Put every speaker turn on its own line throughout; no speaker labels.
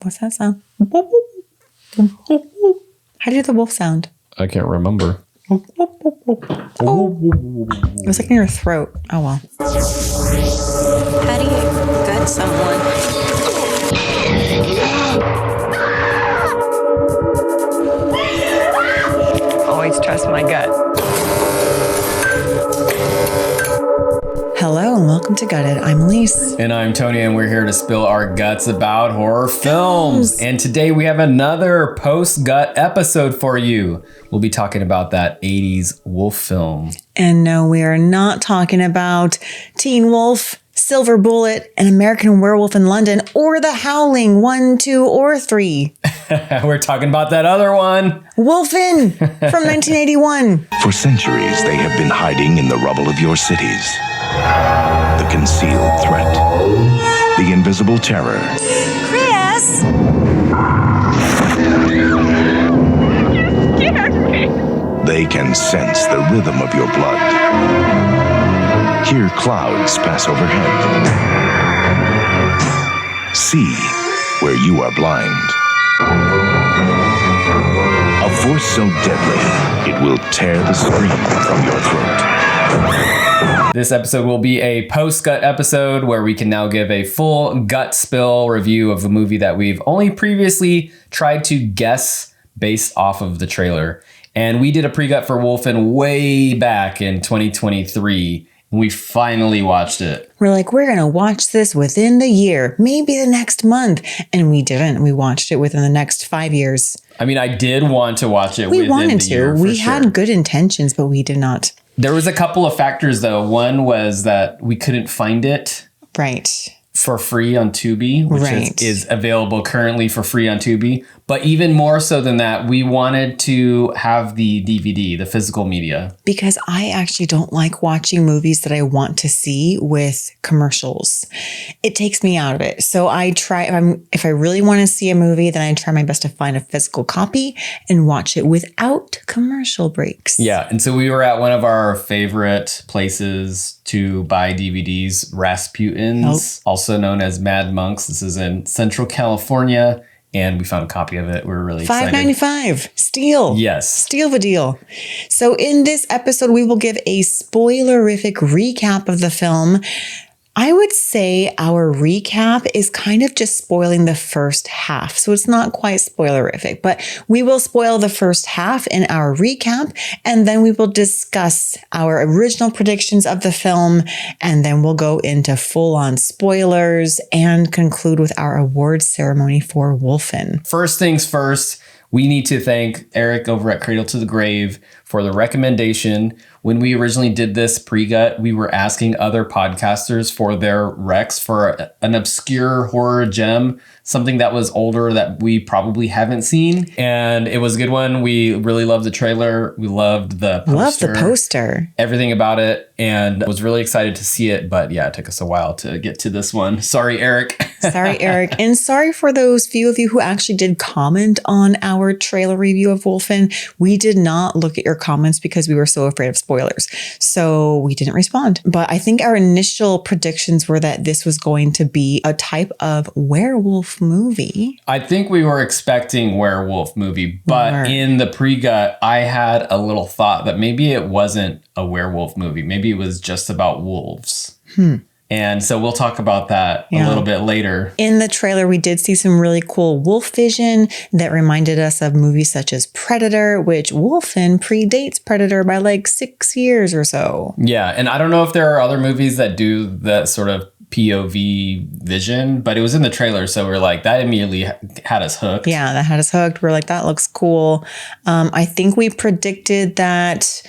What's that sound? How do you do the wolf sound?
I can't remember.
Oh. It was like in your throat. Oh, well.
How do you gut someone?
Always trust my gut. Hello and welcome to Gutted. I'm Aleece.
And I'm Tony, and we're here to spill our guts about horror films. And today we have another post-gut episode for you. We'll be talking about that 80s wolf film.
And no, we are not talking about Teen Wolf, Silver Bullet, An American Werewolf in London, or The Howling 1, 2, or 3.
We're talking about that other one.
Wolfen from 1981.
For centuries, they have been hiding in the rubble of your cities. The concealed threat. The invisible terror.
Chris!
You scared me. They can sense the rhythm of your blood. Hear clouds pass overhead. See where you are blind. A force so deadly, it will tear the scream from your throat.
This episode will be a post-gut episode where we can now give a full gut spill review of a movie that we've only previously tried to guess based off of the trailer. And we did a pre-gut for Wolfen way back in 2023. And we finally watched it.
We're like, we're going to watch this within the year, maybe the next month. And we didn't. We watched it within the next 5 years.
I mean, I did want to watch it
we
within
wanted
the
to.
year.
We had good intentions, but we did not.
There was a couple of factors, though. One was that we couldn't find it
right
for free on Tubi, which
right.
is available currently for free on Tubi. But even more so than that, we wanted to have the DVD, the physical media.
Because I actually don't like watching movies that I want to see with commercials. It takes me out of it. So I try, if I really want to see a movie, then I try my best to find a physical copy and watch it without commercial breaks.
Yeah. And so we were at one of our favorite places to buy DVDs, Rasputin's, also known as Mad Monks. This is in Central California. And we found a copy of it. We were really excited.
$5.95. Steal.
Yes.
Steal of a deal. So in this episode, we will give a spoilerific recap of the film. I would say our recap is kind of just spoiling the first half. So it's not quite spoilerific, but we will spoil the first half in our recap. And then we will discuss our original predictions of the film. And then we'll go into full-on spoilers and conclude with our awards ceremony for Wolfen.
First things first, we need to thank Erik over at Cradle to the Grave for the recommendation. When we originally did this pre-gut, we were asking other podcasters for their recs for an obscure horror gem, something that was older that we probably haven't seen. And it was a good one. We really loved the trailer. We loved the poster.
Love the poster.
Everything about it. And was really excited to see it. But yeah, it took us a while to get to this one. Sorry, Erik.
Sorry, Erik. And sorry for those few of you who actually did comment on our trailer review of Wolfen. We did not look at your comments because we were so afraid of spoilers. So we didn't respond. But I think our initial predictions were that this was going to be a type of werewolf movie.
I think we were expecting werewolf movie, but in the pre-gut, I had a little thought that maybe it wasn't a werewolf movie. Maybe it was just about wolves. And so we'll talk about that a little bit later.
In the trailer, we did see some really cool wolf vision that reminded us of movies such as Predator, which Wolfen predates Predator by like 6 years or so.
Yeah. And I don't know if there are other movies that do that sort of POV vision, but it was in the trailer. So we're like, that immediately had us hooked.
Yeah, that had us hooked. We're like, that looks cool. I think we predicted that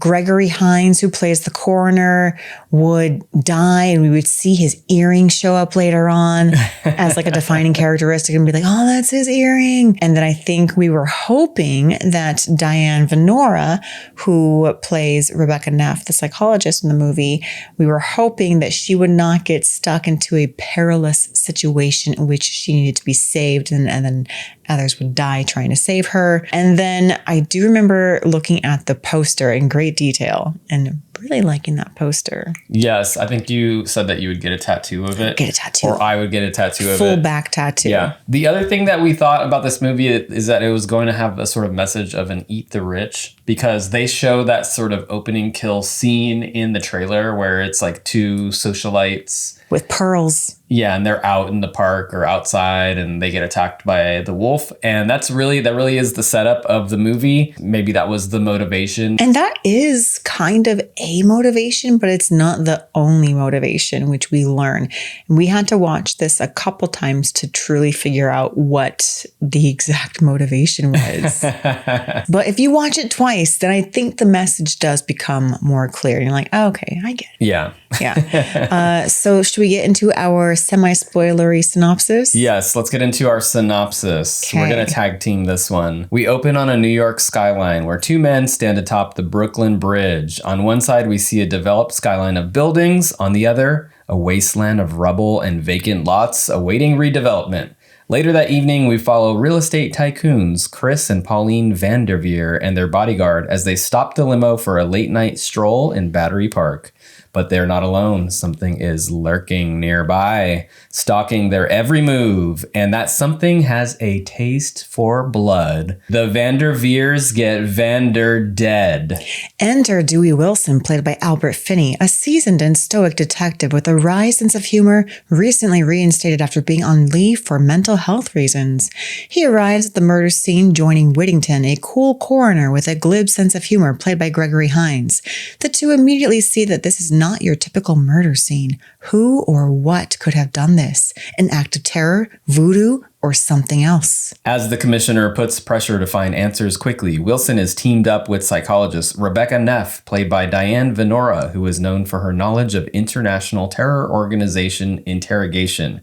Gregory Hines, who plays the coroner, would die and we would see his earring show up later on as like a defining characteristic and be like, oh, that's his earring. And then I think we were hoping that Diane Venora, who plays Rebecca Neff, the psychologist in the movie, we were hoping that she would not get stuck into a perilous situation in which she needed to be saved and then others would die trying to save her. And then I do remember looking at the poster in great detail and really liking that poster.
Yes, I think you said that you would get a tattoo of it.
Get a tattoo.
Or I would get a tattoo of it.
Full back tattoo.
Yeah. The other thing that we thought about this movie is that it was going to have a sort of message of an eat the rich, because they show that sort of opening kill scene in the trailer where it's like two socialites
with pearls.
Yeah, and they're out in the park or outside and they get attacked by the wolf. And that really is the setup of the movie. Maybe that was the motivation.
And that is kind of a motivation, but it's not the only motivation, which we learn. And we had to watch this a couple times to truly figure out what the exact motivation was. But if you watch it twice, then I think the message does become more clear. And you're like, oh, okay, I get it.
Yeah.
Yeah. So should we get into our semi-spoilery synopsis?
Yes, let's get into our synopsis.
Okay.
We're going to tag team this one. We open on a New York skyline where two men stand atop the Brooklyn Bridge. On one side, we see a developed skyline of buildings. On the other, a wasteland of rubble and vacant lots awaiting redevelopment. Later that evening, we follow real estate tycoons Chris and Pauline Vanderveer and their bodyguard as they stop the limo for a late-night stroll in Battery Park. But they're not alone. Something is lurking nearby, stalking their every move, and that something has a taste for blood. The Vanderveers get Vander dead.
Enter Dewey Wilson, played by Albert Finney, a seasoned and stoic detective with a wry sense of humor, recently reinstated after being on leave for mental health reasons. He arrives at the murder scene, joining Whittington, a cool coroner with a glib sense of humor, played by Gregory Hines. The two immediately see that this is not your typical murder scene. Who or what could have done this? An act of terror, voodoo, or something else?
As the commissioner puts pressure to find answers quickly, Wilson is teamed up with psychologist Rebecca Neff, played by Diane Venora, who is known for her knowledge of international terror organization interrogation.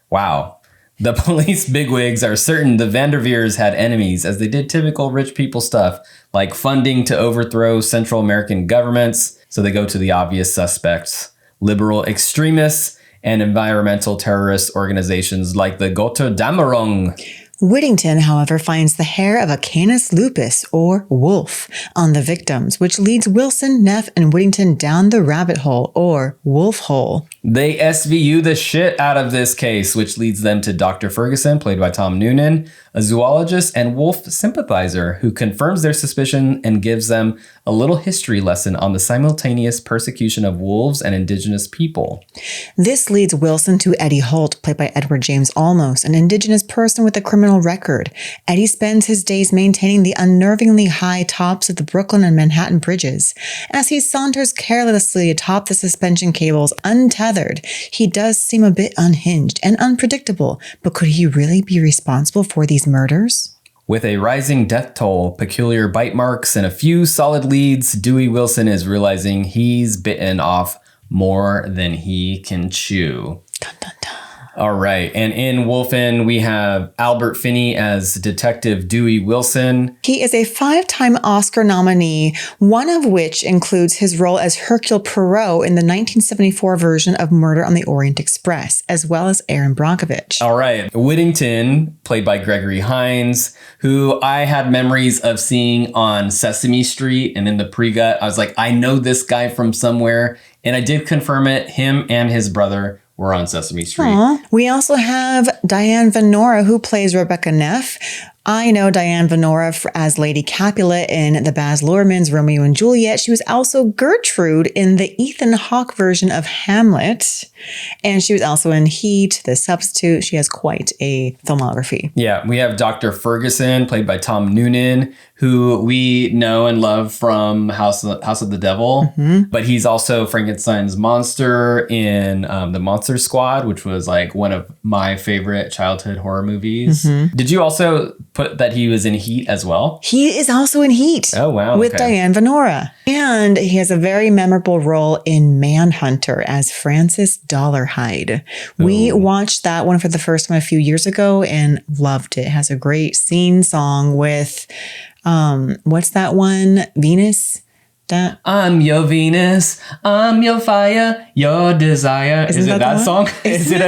Wow. The police bigwigs are certain the Vanderveers had enemies, as they did typical rich people stuff, like funding to overthrow Central American governments, so they go to the obvious suspects: liberal extremists and environmental terrorist organizations like the Gotterdammerung.
Whittington, however, finds the hair of a Canis lupus, or wolf, on the victims, which leads Wilson, Neff, and Whittington down the rabbit hole, or wolf hole.
They SVU the shit out of this case, which leads them to Dr. Ferguson, played by Tom Noonan, a zoologist and wolf sympathizer who confirms their suspicion and gives them a little history lesson on the simultaneous persecution of wolves and indigenous people.
This leads Wilson to Eddie Holt, played by Edward James Olmos, an indigenous person with a criminal record. Eddie spends his days maintaining the unnervingly high tops of the Brooklyn and Manhattan bridges. As he saunters carelessly atop the suspension cables untethered, he does seem a bit unhinged and unpredictable, but could he really be responsible for these murders?
With a rising death toll, peculiar bite marks, and a few solid leads, Dewey Wilson is realizing he's bitten off more than he can chew.
Dun, dun, dun.
All right. And in Wolfen, we have Albert Finney as Detective Dewey Wilson.
He is a 5-time Oscar nominee, one of which includes his role as Hercule Poirot in the 1974 version of Murder on the Orient Express, as well as Aaron Brockovich.
All right. Whittington, played by Gregory Hines, who I had memories of seeing on Sesame Street and in the PREGUT. I was like, I know this guy from somewhere. And I did confirm it. Him and his brother were on Sesame Street.
Aww. We also have Diane Venora, who plays Rebecca Neff. I know Diane Venora as Lady Capulet in the Baz Luhrmann's Romeo and Juliet. She was also Gertrude in the Ethan Hawke version of Hamlet. And she was also in Heat, The Substitute. She has quite a filmography.
Yeah, we have Dr. Ferguson, played by Tom Noonan, who we know and love from House of the Devil. Mm-hmm. But he's also Frankenstein's monster in The Monster Squad, which was like one of my favorite childhood horror movies. Mm-hmm. Did you also put that he was in Heat as well?
He is also in Heat.
Oh, wow.
With Diane Venora. And he has a very memorable role in Manhunter as Francis Dollarhide. We watched that one for the first time a few years ago and loved it. It has a great scene song with, what's that one? Venus?
I'm your Venus, I'm your fire, your desire. Is it that song? Is it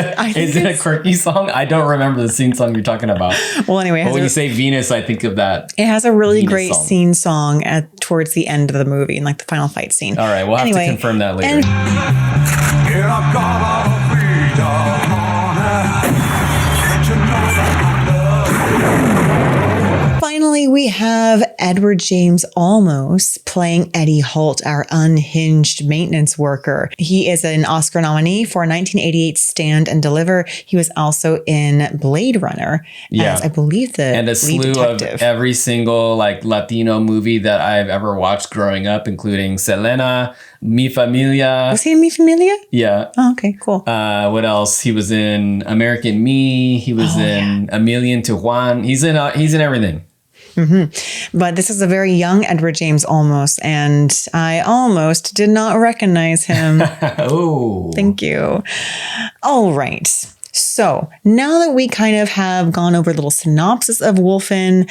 a quirky song? I don't remember the scene song you're talking about.
Well, anyway,
when you say Venus, I think of that.
It has a really
Venus
great
song.
scene song towards the end of the movie, in like the final fight scene.
All right, we'll have to confirm that later.
Finally, we have Edward James Olmos playing Eddie Holt, our unhinged maintenance worker. He is an Oscar nominee for 1988 Stand and Deliver. He was also in Blade Runner as, I believe, the
and a
lead
slew
detective.
of every single like Latino movie that I've ever watched growing up, including Selena, Mi Familia.
Was he in Mi Familia?
Yeah.
Oh, okay, cool.
What else? He was in American Me. He was in A Million to One. He's in everything.
Mm-hmm. But this is a very young Edward James Olmos, and I almost did not recognize him.
Oh.
Thank you. All right. So now that we kind of have gone over a little synopsis of Wolfen,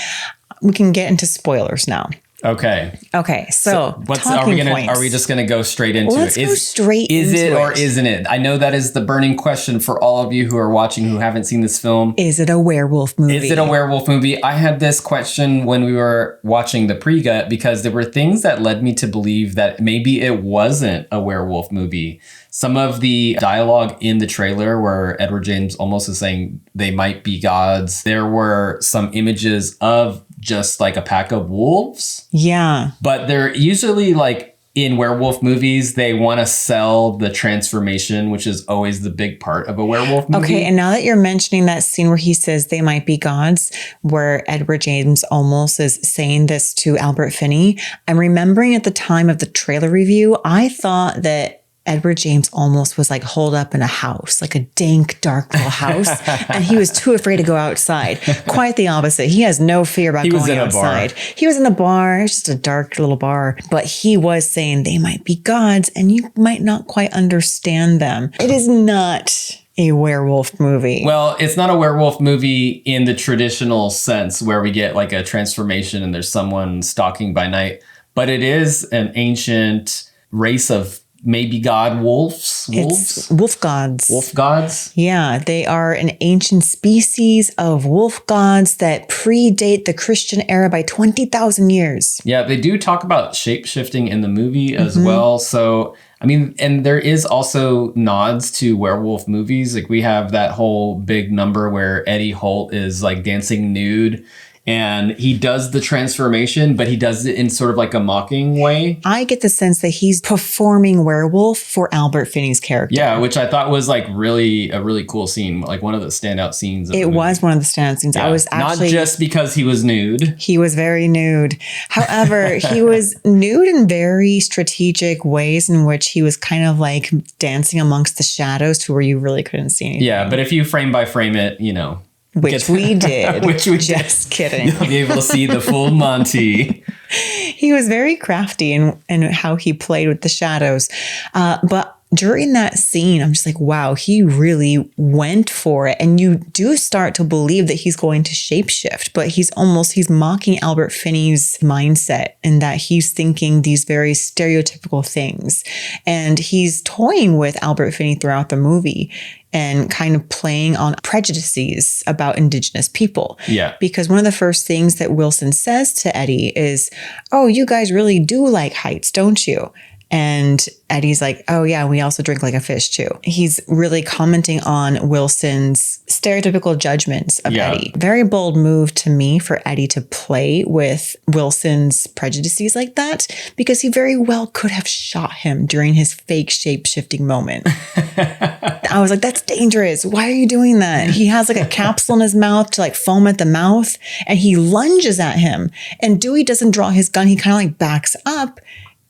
we can get into spoilers now.
Okay.
Okay. So
are we just gonna go straight into
Let's
it?
go straight
is
into
it or
it.
isn't it? I know that is the burning question for all of you who are watching who haven't seen this film.
Is it a werewolf movie?
Is it a werewolf movie? I had this question when we were watching the PREGUT because there were things that led me to believe that maybe it wasn't a werewolf movie. Some of the dialogue in the trailer where Edward James almost is saying they might be gods. There were some images of just like a pack of wolves.
Yeah.
But they're usually like in werewolf movies, they want to sell the transformation, which is always the big part of a werewolf movie.
Okay, and now that you're mentioning that scene where he says they might be gods, where Edward James almost is saying this to Albert Finney, I'm remembering at the time of the trailer review, I thought that Edward James almost was like holed up in a house, like a dank, dark little house. And he was too afraid to go outside. Quite the opposite. He has no fear about going outside. He was in a bar. It was just a dark little bar. But he was saying they might be gods and you might not quite understand them. It is not a werewolf movie.
Well, it's not a werewolf movie in the traditional sense where we get like a transformation and there's someone stalking by night. But it is an ancient race of maybe god wolves.
It's wolf gods.
Wolf gods?
Yeah, they are an ancient species of wolf gods that predate the Christian era by 20,000 years.
Yeah, they do talk about shape-shifting in the movie as well. So, I mean, and there is also nods to werewolf movies. Like we have that whole big number where Eddie Holt is like dancing nude. And he does the transformation, but he does it in sort of like a mocking way.
I get the sense that he's performing werewolf for Albert Finney's character.
Yeah, which I thought was like a really cool scene, like one of the standout scenes.
It was one of the standout scenes.
Yeah.
I was actually
not just because he was nude.
He was very nude. However, he was nude in very strategic ways in which he was kind of like dancing amongst the shadows to where you really couldn't see anything.
Yeah, but if you frame by frame it, you know.
Which we did.
Just
kidding.
You'll be able to see the full Monty.
He was very crafty in how he played with the shadows. But during that scene, I'm just like, wow, he really went for it. And you do start to believe that he's going to shapeshift, but he's mocking Albert Finney's mindset in that he's thinking these very stereotypical things. And he's toying with Albert Finney throughout the movie and kind of playing on prejudices about Indigenous people.
Yeah.
Because one of the first things that Wilson says to Eddie is, oh, you guys really do like heights, don't you? And Eddie's like, oh yeah, we also drink like a fish too. He's really commenting on Wilson's stereotypical judgments of Eddie. Very bold move to me for Eddie to play with Wilson's prejudices like that, because he very well could have shot him during his fake shape-shifting moment. I was like, that's dangerous. Why are you doing that? He has like a capsule in his mouth to like foam at the mouth, and he lunges at him. And Dewey doesn't draw his gun. He kind of like backs up.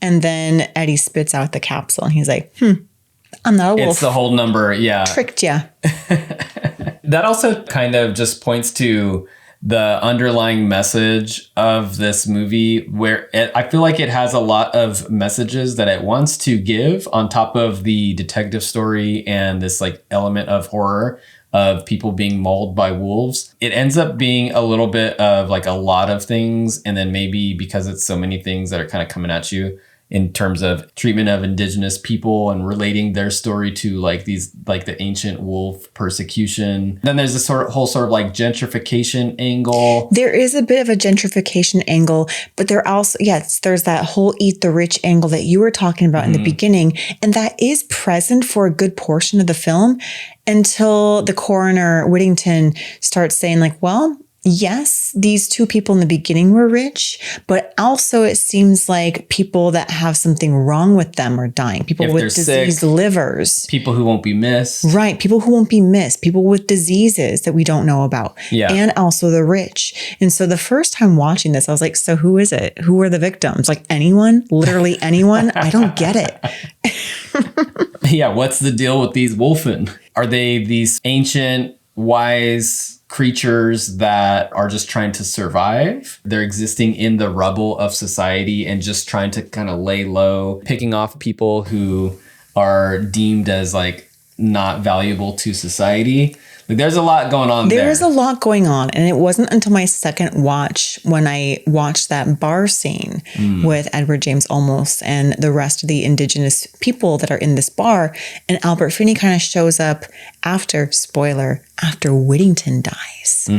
And then Eddie spits out the capsule and he's like, I'm not a wolf.
It's the whole number. Yeah.
Tricked ya.
That also kind of just points to the underlying message of this movie, where I feel like it has a lot of messages that it wants to give on top of the detective story and this like element of horror of people being mauled by wolves. It ends up being a little bit of like a lot of things. And then maybe because it's so many things that are kind of coming at you, in terms of treatment of indigenous people and relating their story to like these, like the ancient wolf persecution. Then there's this whole sort of like gentrification angle.
There is a bit of a gentrification angle, but there also, yes, there's that whole eat the rich angle that you were talking about in the beginning. And that is present for a good portion of the film until the coroner, Whittington, starts saying like, well, yes, these two people in the beginning were rich, but also it seems like people that have something wrong with them are dying. People
If
with
they're
diseased
sick,
livers.
people who won't be missed.
Right. People who won't be missed. People with diseases that we don't know about.
Yeah.
And also the rich. And so the first time watching this, I was like, so who is it? Who are the victims? Like anyone? Literally anyone? I don't get it.
Yeah, what's the deal with these Wolfen? Are they these ancient, wise creatures that are just trying to survive? They're existing in the rubble of society and just trying to kind of lay low, picking off people who are deemed as like not valuable to society. Like there's a lot going on there.
There is a lot going on. And it wasn't until my second watch when I watched that bar scene with Edward James Olmos and the rest of the indigenous people that are in this bar. And Albert Finney kind of shows up after, spoiler, after Whittington dies.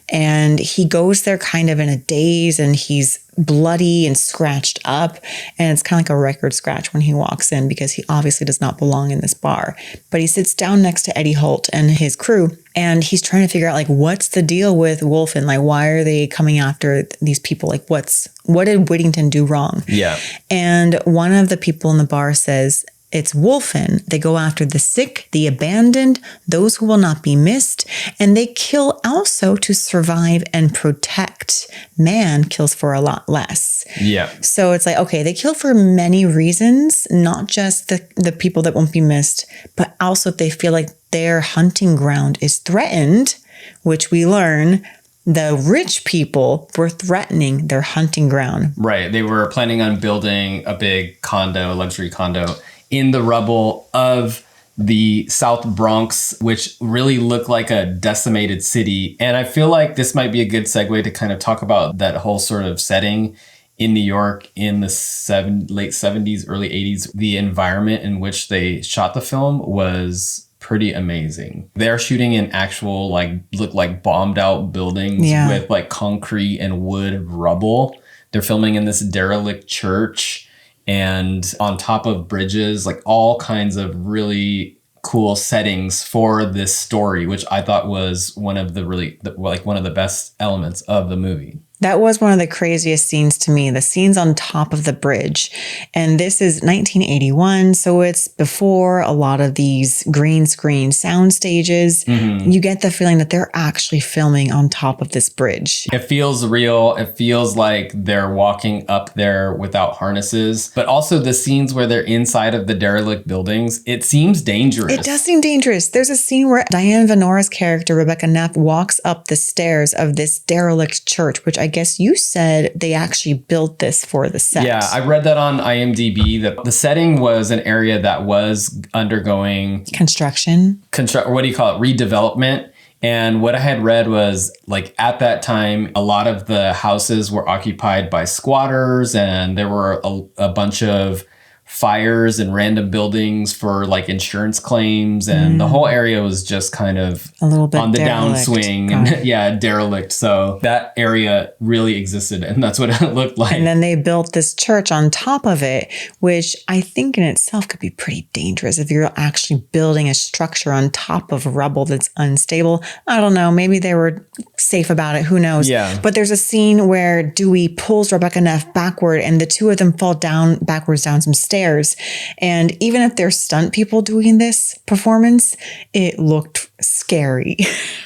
And he goes there kind of in a daze and he's bloody and scratched up. And it's kind of like a record scratch when he walks in because he obviously does not belong in this bar. But he sits down next to Eddie Holt and his crew. And he's trying to figure out like, what's the deal with Wolfen? Like, why are they coming after these people? Like, what did Whittington do wrong?
Yeah.
And one of the people in the bar says, it's Wolfen. They go after the sick, the abandoned, those who will not be missed, and they kill also to survive and protect. Man kills for a lot less.
Yeah.
So it's like, okay, they kill for many reasons, not just the people that won't be missed, but also if they feel like their hunting ground is threatened, which we learn the rich people were threatening their hunting ground.
Right. They were planning on building a big condo, luxury condo, in the rubble of the South Bronx, which really looked like a decimated city. And I feel like this might be a good segue to kind of talk about that whole sort of setting in New York in the late 70s, early 80s. The environment in which they shot the film was pretty amazing. They're shooting in actual, like, look like bombed out buildings with like concrete and wood rubble. They're filming in this derelict church and on top of bridges, like all kinds of really cool settings for this story, which I thought was one of the one of the best elements of the movie.
That was one of the craziest scenes to me, the scenes on top of the bridge. And this is 1981, so it's before a lot of these green screen sound stages. You get the feeling that they're actually filming on top of this bridge.
It feels real. It feels like they're walking up there without harnesses. But also the scenes where they're inside of the derelict buildings, it seems dangerous.
It does seem dangerous. There's a scene where Diane Venora's character, Rebecca Neff, walks up the stairs of this derelict church, which I guess you said they actually built this for the set.
Yeah, I read that on IMDb that the setting was an area that was undergoing
construction.
What do you call it? Redevelopment. And what I had read was like at that time, a lot of the houses were occupied by squatters and there were a bunch of fires in random buildings for like insurance claims, and the whole area was just kind of
a little bit
on the
derelict.
downswing and derelict. So that area really existed, and that's what it looked like.
And then they built this church on top of it, which I think in itself could be pretty dangerous if you're actually building a structure on top of rubble that's unstable. I don't know. Maybe they were safe about it. Who knows?
Yeah.
But there's a scene where Dewey pulls Rebecca Neff backward and the two of them fall down backwards down some stairs. And even if they're stunt people doing this performance, it looked scary.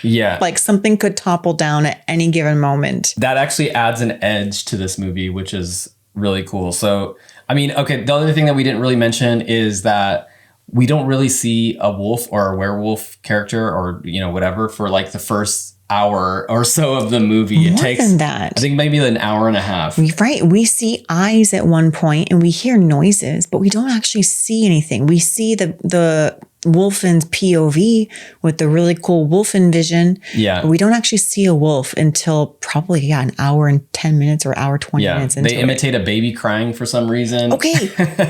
Yeah.
Like something could topple down at any given moment.
That actually adds an edge to this movie, which is really cool. So, I mean, okay, the other thing that we didn't really mention is that we don't really see a wolf or a werewolf character or, you know, whatever for like the first hour or so of the movie. It takes
than that.
I think maybe an hour and a half.
Right. We see eyes at one point and we hear noises, but we don't actually see anything. We see the Wolfen's POV with the really cool Wolfen vision.
Yeah.
We don't actually see a wolf until probably an hour and 10 minutes or hour 20 minutes into
They imitate a baby crying for some reason.
Okay.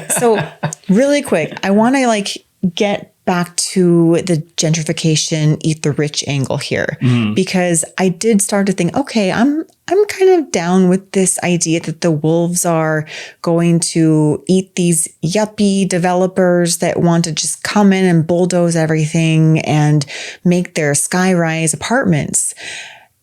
So really quick, I want to get back to the gentrification, eat the rich angle here, because I did start to think, okay, I'm kind of down with this idea that the wolves are going to eat these yuppie developers that want to just come in and bulldoze everything and make their sky-rise apartments.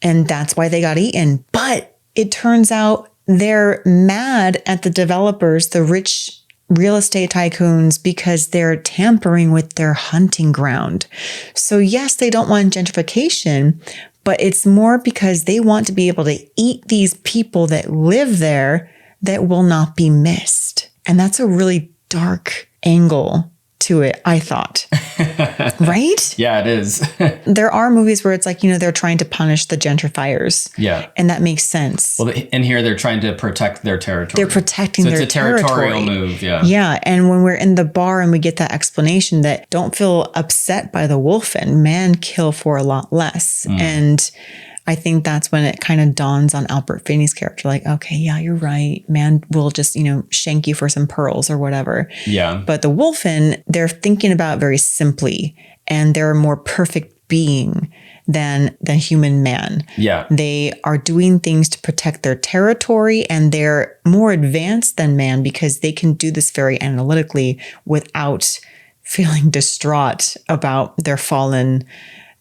And that's why they got eaten. But it turns out they're mad at the developers, the rich real estate tycoons, because they're tampering with their hunting ground. So yes, they don't want gentrification, but it's more because they want to be able to eat these people that live there that will not be missed. And that's a really dark angle to it, I thought. Right?
Yeah, it is.
There are movies where it's they're trying to punish the gentrifiers.
Yeah.
And that makes sense.
Well, and here they're trying to protect their territory.
They're protecting their territory.
So it's a territorial move, yeah.
Yeah, and when we're in the bar and we get that explanation that don't feel upset by the Wolfen, man kill for a lot less. And I think that's when it kind of dawns on Albert Finney's character, okay, yeah, you're right. Man will just, shank you for some pearls or whatever.
Yeah.
But the Wolfen, they're thinking about very simply, and they're a more perfect being than human man.
Yeah.
They are doing things to protect their territory, and they're more advanced than man because they can do this very analytically without feeling distraught about their fallen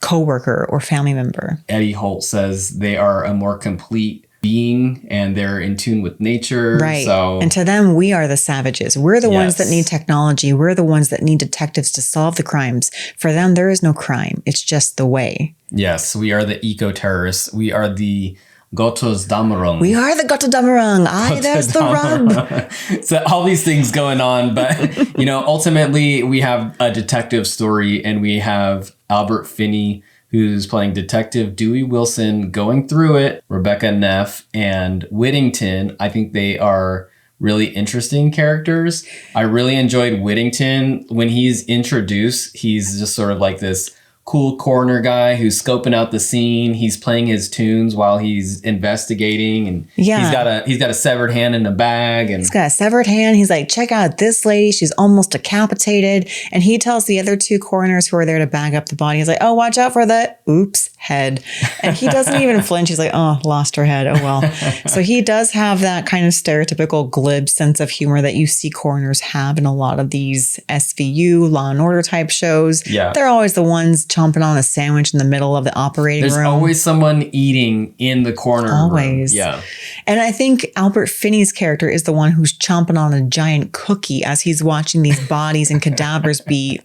coworker or family member.
Eddie Holt says they are a more complete being and they're in tune with nature.
Right.
So,
and to them, we are the savages. We're the ones that need technology. We're the ones that need detectives to solve the crimes. For them, there is no crime. It's just the way.
Yes, we are the eco-terrorists. We are the Gotos Damarung.
We are the Gottadamerung. Aye, there's the rub.
So all these things going on, but ultimately we have a detective story, and we have Albert Finney, who's playing Detective Dewey Wilson, going through it. Rebecca Neff and Whittington. I think they are really interesting characters. I really enjoyed Whittington. When he's introduced, he's just sort of like this cool coroner guy who's scoping out the scene. He's playing his tunes while he's investigating, and he's got a severed hand in a bag, and
he's got a severed hand. He's like, check out this lady, she's almost decapitated. And he tells the other two coroners who are there to bag up the body, he's like, oh, watch out for the oops head. And he doesn't even flinch. He's like, oh, lost her head. Oh well. So he does have that kind of stereotypical glib sense of humor that you see coroners have in a lot of these SVU Law and Order type shows.
Yeah,
they're always the ones chomping on a sandwich in the middle of the operating room.
There's always someone eating in the corner
always
room. Yeah.
And I think Albert Finney's character is the one who's chomping on a giant cookie as he's watching these bodies and cadavers be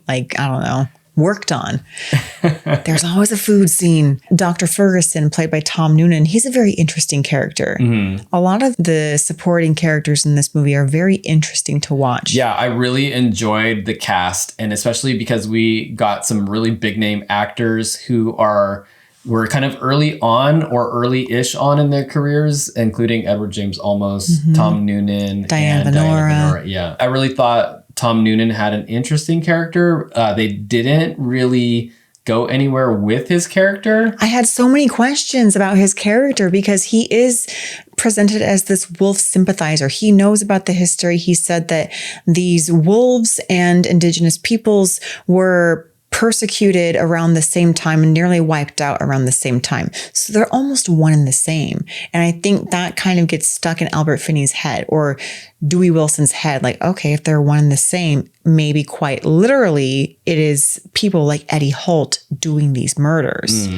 worked on. There's always a food scene. Dr. Ferguson, played by Tom Noonan, he's a very interesting character. A lot of the supporting characters in this movie are very interesting to watch.
Yeah, I really enjoyed the cast, and especially because we got some really big name actors who were kind of early on or early-ish on in their careers, including Edward James Olmos, Tom Noonan,
Diane
and
Venora.
Diane Venora. Yeah, I really thought Tom Noonan had an interesting character. They didn't really go anywhere with his character.
I had so many questions about his character because he is presented as this wolf sympathizer. He knows about the history. He said that these wolves and indigenous peoples were persecuted around the same time and nearly wiped out around the same time. So they're almost one and the same. And I think that kind of gets stuck in Albert Finney's head or Dewey Wilson's head. Like, okay, if they're one and the same, maybe quite literally, it is people like Eddie Holt doing these murders.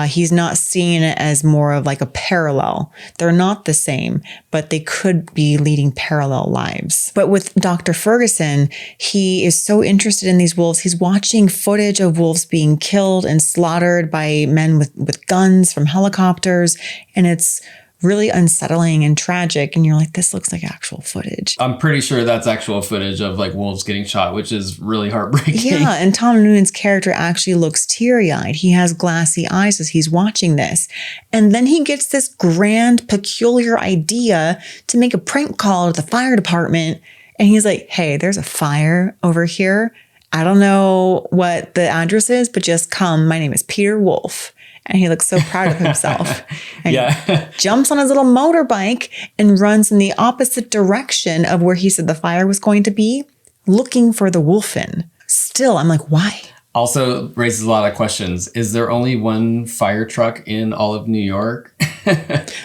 He's not seeing it as more of like a parallel. They're not the same, but they could be leading parallel lives. But with Dr. Ferguson, he is so interested in these wolves. He's watching footage of wolves being killed and slaughtered by men with guns from helicopters. And it's really unsettling and tragic. And you're like, this looks like actual footage.
I'm pretty sure that's actual footage of like wolves getting shot, which is really heartbreaking.
Yeah. And Tom Noonan's character actually looks teary-eyed. He has glassy eyes as he's watching this. And then he gets this grand, peculiar idea to make a prank call to the fire department. And he's like, hey, there's a fire over here. I don't know what the address is, but just come. My name is Peter Wolf. And he looks so proud of himself. And
Yeah.
jumps on his little motorbike and runs in the opposite direction of where he said the fire was going to be, looking for the Wolfen. Still, I'm like, why?
Also raises a lot of questions. Is there only one fire truck in all of New York?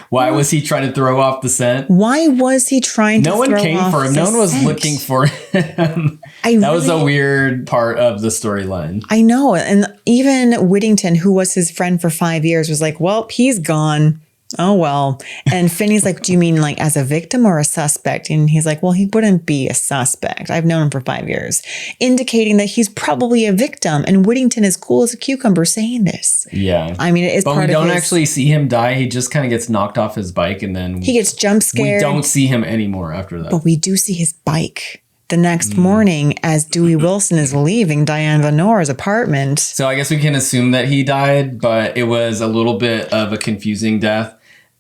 Why was he trying to throw off the scent?
Why was he trying to
No one
throw
came
off
for him.
the
No one was
scent?
looking for him. That was a weird part of the storyline.
I know. And even Whittington, who was his friend for 5 years, was like, well, he's gone. Oh, well. And Finney's like, do you mean like as a victim or a suspect? And he's like, well, he wouldn't be a suspect. I've known him for 5 years, indicating that he's probably a victim. And Whittington is cool as a cucumber saying this.
Yeah.
I mean, it is
but
part
we
of
don't
his,
actually see him die. He just kind of gets knocked off his bike and then
he gets jump scared.
we don't see him anymore after that.
But we do see his bike the next morning as Dewey Wilson is leaving Diane Vanore's apartment.
So I guess we can assume that he died, but it was a little bit of a confusing death.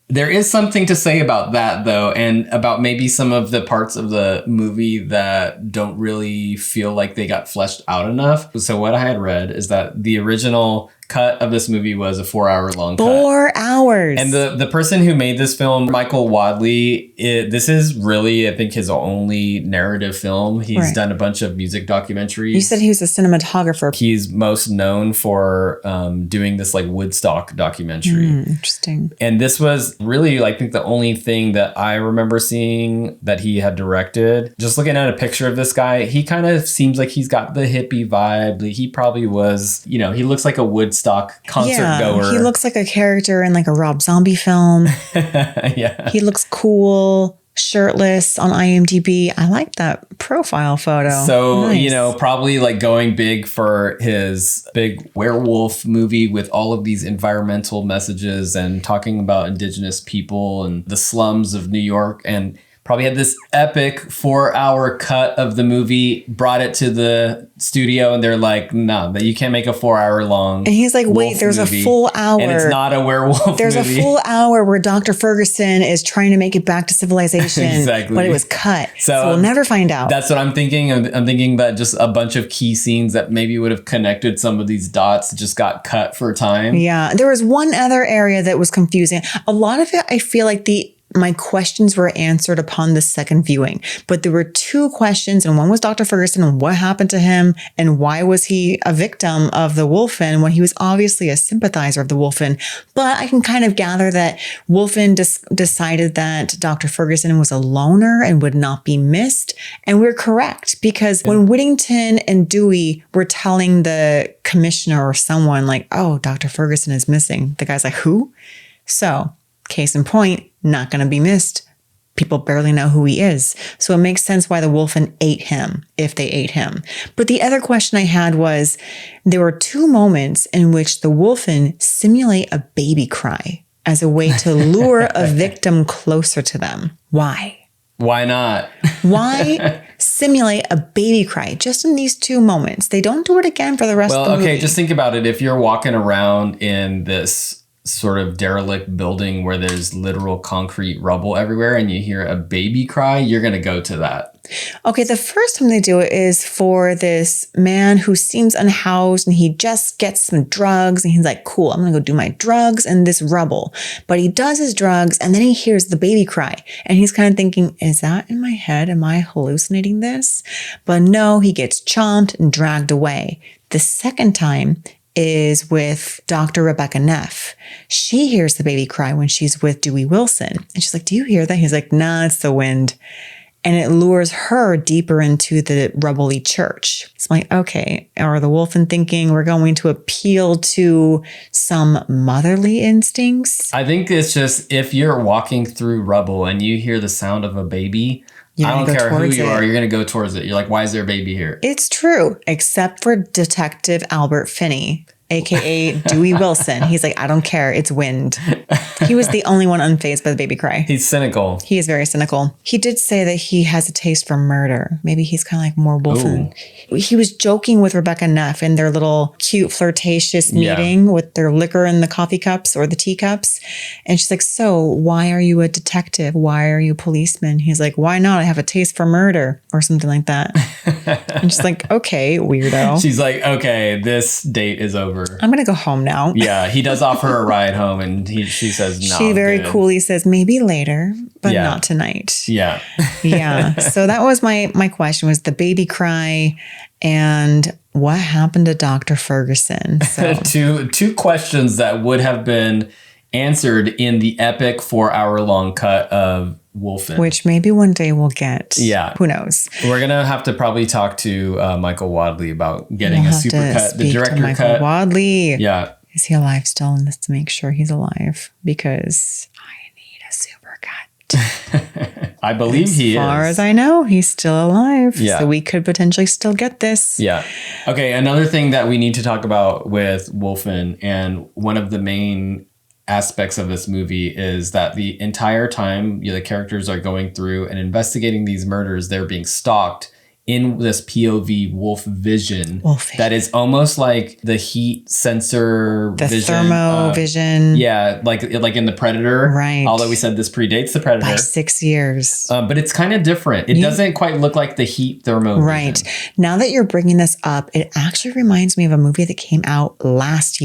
There is something to say about that, though, and about maybe some of the parts of the movie that don't really feel like they got fleshed out enough. So what I had read is that the original cut of this movie was a 4-hour long cut.
4 hours.
And the person who made this film, Michael Wadley, this is really, I think, his only narrative film. He's done a bunch of music documentaries.
You said he was a cinematographer.
He's most known for doing this like Woodstock documentary.
Interesting.
And this was really, I think, the only thing that I remember seeing that he had directed. Just looking at a picture of this guy, he kind of seems like he's got the hippie vibe. He probably was, he looks like a Woodstock concert goer.
He looks like a character in like a Rob Zombie film.
Yeah.
He looks cool, shirtless on IMDb. I like that profile photo.
So,
Nice.
probably like going big for his big werewolf movie with all of these environmental messages and talking about indigenous people and the slums of New York, and probably had this epic 4-hour cut of the movie, brought it to the studio, and they're like, no, that you can't make a 4-hour long.
And he's like, wait, there's
movie.
a full hour.
And it's not a werewolf
There's
movie.
a full hour where Dr. Ferguson is trying to make it back to civilization,
Exactly.
but it was cut.
So
we'll never find out.
That's what I'm thinking. I'm thinking that just a bunch of key scenes that maybe would have connected some of these dots just got cut for time.
Yeah. There was one other area that was confusing. A lot of it, I feel like my questions were answered upon the second viewing, but there were 2 questions, and one was Dr. Ferguson and what happened to him and why was he a victim of the Wolfen when he was obviously a sympathizer of the Wolfen. But I can kind of gather that Wolfen decided that Dr. Ferguson was a loner and would not be missed. And we're correct, because when Whittington and Dewey were telling the commissioner or someone like, oh, Dr. Ferguson is missing, the guy's like, who? So case in point, not going to be missed. People barely know who he is. So it makes sense why the Wolfen ate him, if they ate him. But the other question I had was, there were 2 moments in which the Wolfen simulate a baby cry as a way to lure a victim closer to them. Why?
Why not?
Why simulate a baby cry just in these 2 moments? They don't do it again for the rest of the movie.
Okay, just think about it. If you're walking around in this sort of derelict building where there's literal concrete rubble everywhere and you hear a baby cry, you're going to go to that.
Okay, the first time they do it is for this man who seems unhoused and he just gets some drugs and he's like, cool, I'm going to go do my drugs in this rubble. But he does his drugs and then he hears the baby cry and he's kind of thinking, is that in my head? Am I hallucinating this? But no, he gets chomped and dragged away. The second time is with Dr. Rebecca Neff. She hears the baby cry when she's with Dewey Wilson. And she's like, do you hear that? He's like, nah, it's the wind. And it lures her deeper into the rubbly church. It's like, okay, are the Wolfen thinking we're going to appeal to some motherly instincts?
I think it's just, if you're walking through rubble and you hear the sound of a baby, I don't care who you are, you're going to go towards it. You're like, why is there a baby here?
It's true, except for Detective Albert Finney, aka Dewey Wilson. He's like, I don't care, it's wind. He was the only one unfazed by the baby cry.
He's cynical.
He is very cynical. He did say that he has a taste for murder. Maybe he's kind of like more Wolfen. He was joking with Rebecca Neff in their little cute flirtatious meeting with their liquor in the coffee cups or the teacups. And she's like, so why are you a detective? Why are you a policeman? He's like, why not? I have a taste for murder or something like that. And she's like, okay, weirdo.
She's like, okay, this date is over.
I'm going to go home now.
Yeah, he does offer her a ride home and she says no.
She very coolly says, maybe later, but not tonight.
Yeah.
Yeah. So that was my question was the baby cry and what happened to Dr. Ferguson? So
two questions that would have been answered in the epic 4-hour-long cut of Wolfen.
Which maybe one day we'll get.
Yeah.
Who knows?
We're going to have to probably talk to Michael Wadley about getting a super cut. The director
Michael
cut.
Wadley.
Yeah.
Is he alive still in this to make sure he's alive? Because I need a super cut.
I believe he is.
As far as I know, he's still alive.
Yeah.
So we could potentially still get this.
Yeah. Okay. Another thing that we need to talk about with Wolfen, and one of the main aspects of this movie is that the entire time the characters are going through and investigating these murders, they're being stalked in this POV wolf vision that is almost like the heat sensor
the
vision.
Thermo vision.
Yeah, like in the Predator.
Right.
Although we said this predates the Predator.
By 6 years.
But it's kind of different. It doesn't quite look like the heat thermo
Right.
vision.
Now that you're bringing this up, it actually reminds me of a movie that came out last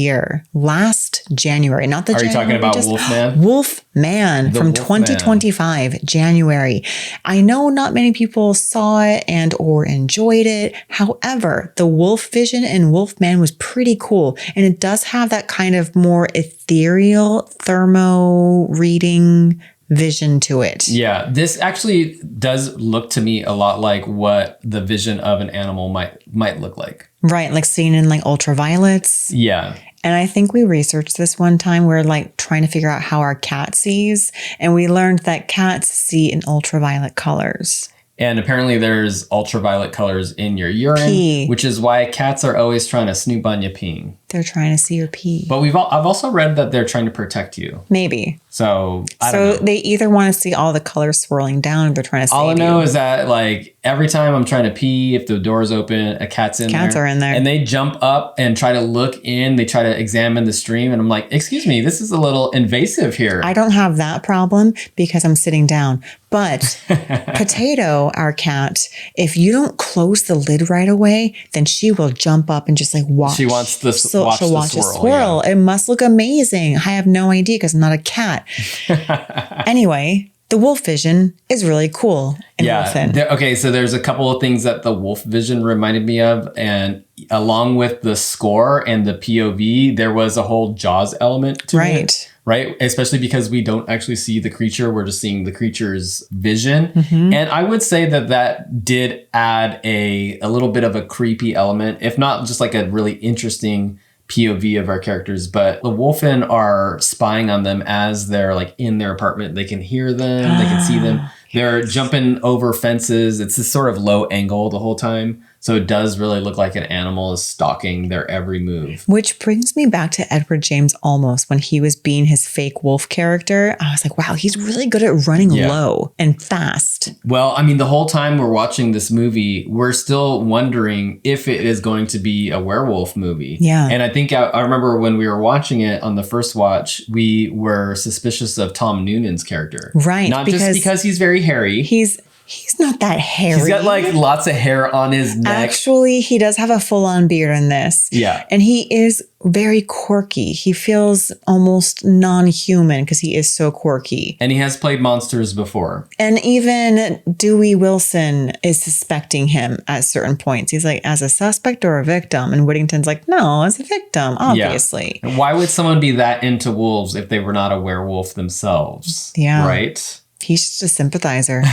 January. Not the
Are you talking about Wolfman?
Wolfman from
Wolfman.
2025, January. I know not many people saw it and or enjoyed it. However, the wolf vision in Wolfman was pretty cool. And it does have that kind of more ethereal thermo reading vision to it.
Yeah, this actually does look to me a lot like what the vision of an animal might look like.
Right, like seen in like ultraviolets.
Yeah.
And I think we researched this one time. We're like trying to figure out how our cat sees. And we learned that cats see in ultraviolet colors.
And apparently there's ultraviolet colors in your urine,
Pee.
which is why cats are always trying to snoop on you peeing.
They're trying to see your pee.
But I've also read that they're trying to protect you.
Maybe.
So I don't know.
So they either want to see all the colors swirling down or they're trying to save you.
All I know is that like every time I'm trying to pee, if the door's open, a cat's in there.
Cats are in there.
And they jump up and try to look in. They try to examine the stream. And I'm like, excuse me, this is a little invasive here.
I don't have that problem because I'm sitting down. But Potato, our cat, if you don't close the lid right away, then she will jump up and just like watch.
She wants the
She'll watch a swirl. Yeah. It must look amazing. I have no idea because I'm not a cat. Anyway, the wolf vision is really cool.
Okay, so there's a couple of things that the wolf vision reminded me of. And along with the score and the POV, there was a whole Jaws element to it. Right? Especially because we don't actually see the creature. We're just seeing the creature's vision. Mm-hmm. And I would say that did add a little bit of a creepy element, if not just like a really interesting POV of our characters. But the Wolfen are spying on them as they're like in their apartment. They can hear them. They can see them. They're jumping over fences. It's this sort of low angle the whole time. So it does really look like an animal is stalking their every move.
Which brings me back to Edward James Olmos when he was being his fake wolf character. I was like, wow, he's really good at running low and fast.
Well, I mean, the whole time we're watching this movie, we're still wondering if it is going to be a werewolf movie.
Yeah.
And I think I remember when we were watching it on the first watch, we were suspicious of Tom Noonan's character.
Right.
Not just because he's very hairy.
He's not that hairy.
He's got like lots of hair on his neck.
Actually, he does have a full-on beard in this.
Yeah.
And he is very quirky. He feels almost non-human because he is so quirky.
And he has played monsters before.
And even Dewey Wilson is suspecting him at certain points. He's like, as a suspect or a victim? And Whittington's like, no, as a victim, obviously.
Yeah. Why would someone be that into wolves if they were not a werewolf themselves?
Yeah.
Right?
He's just a sympathizer.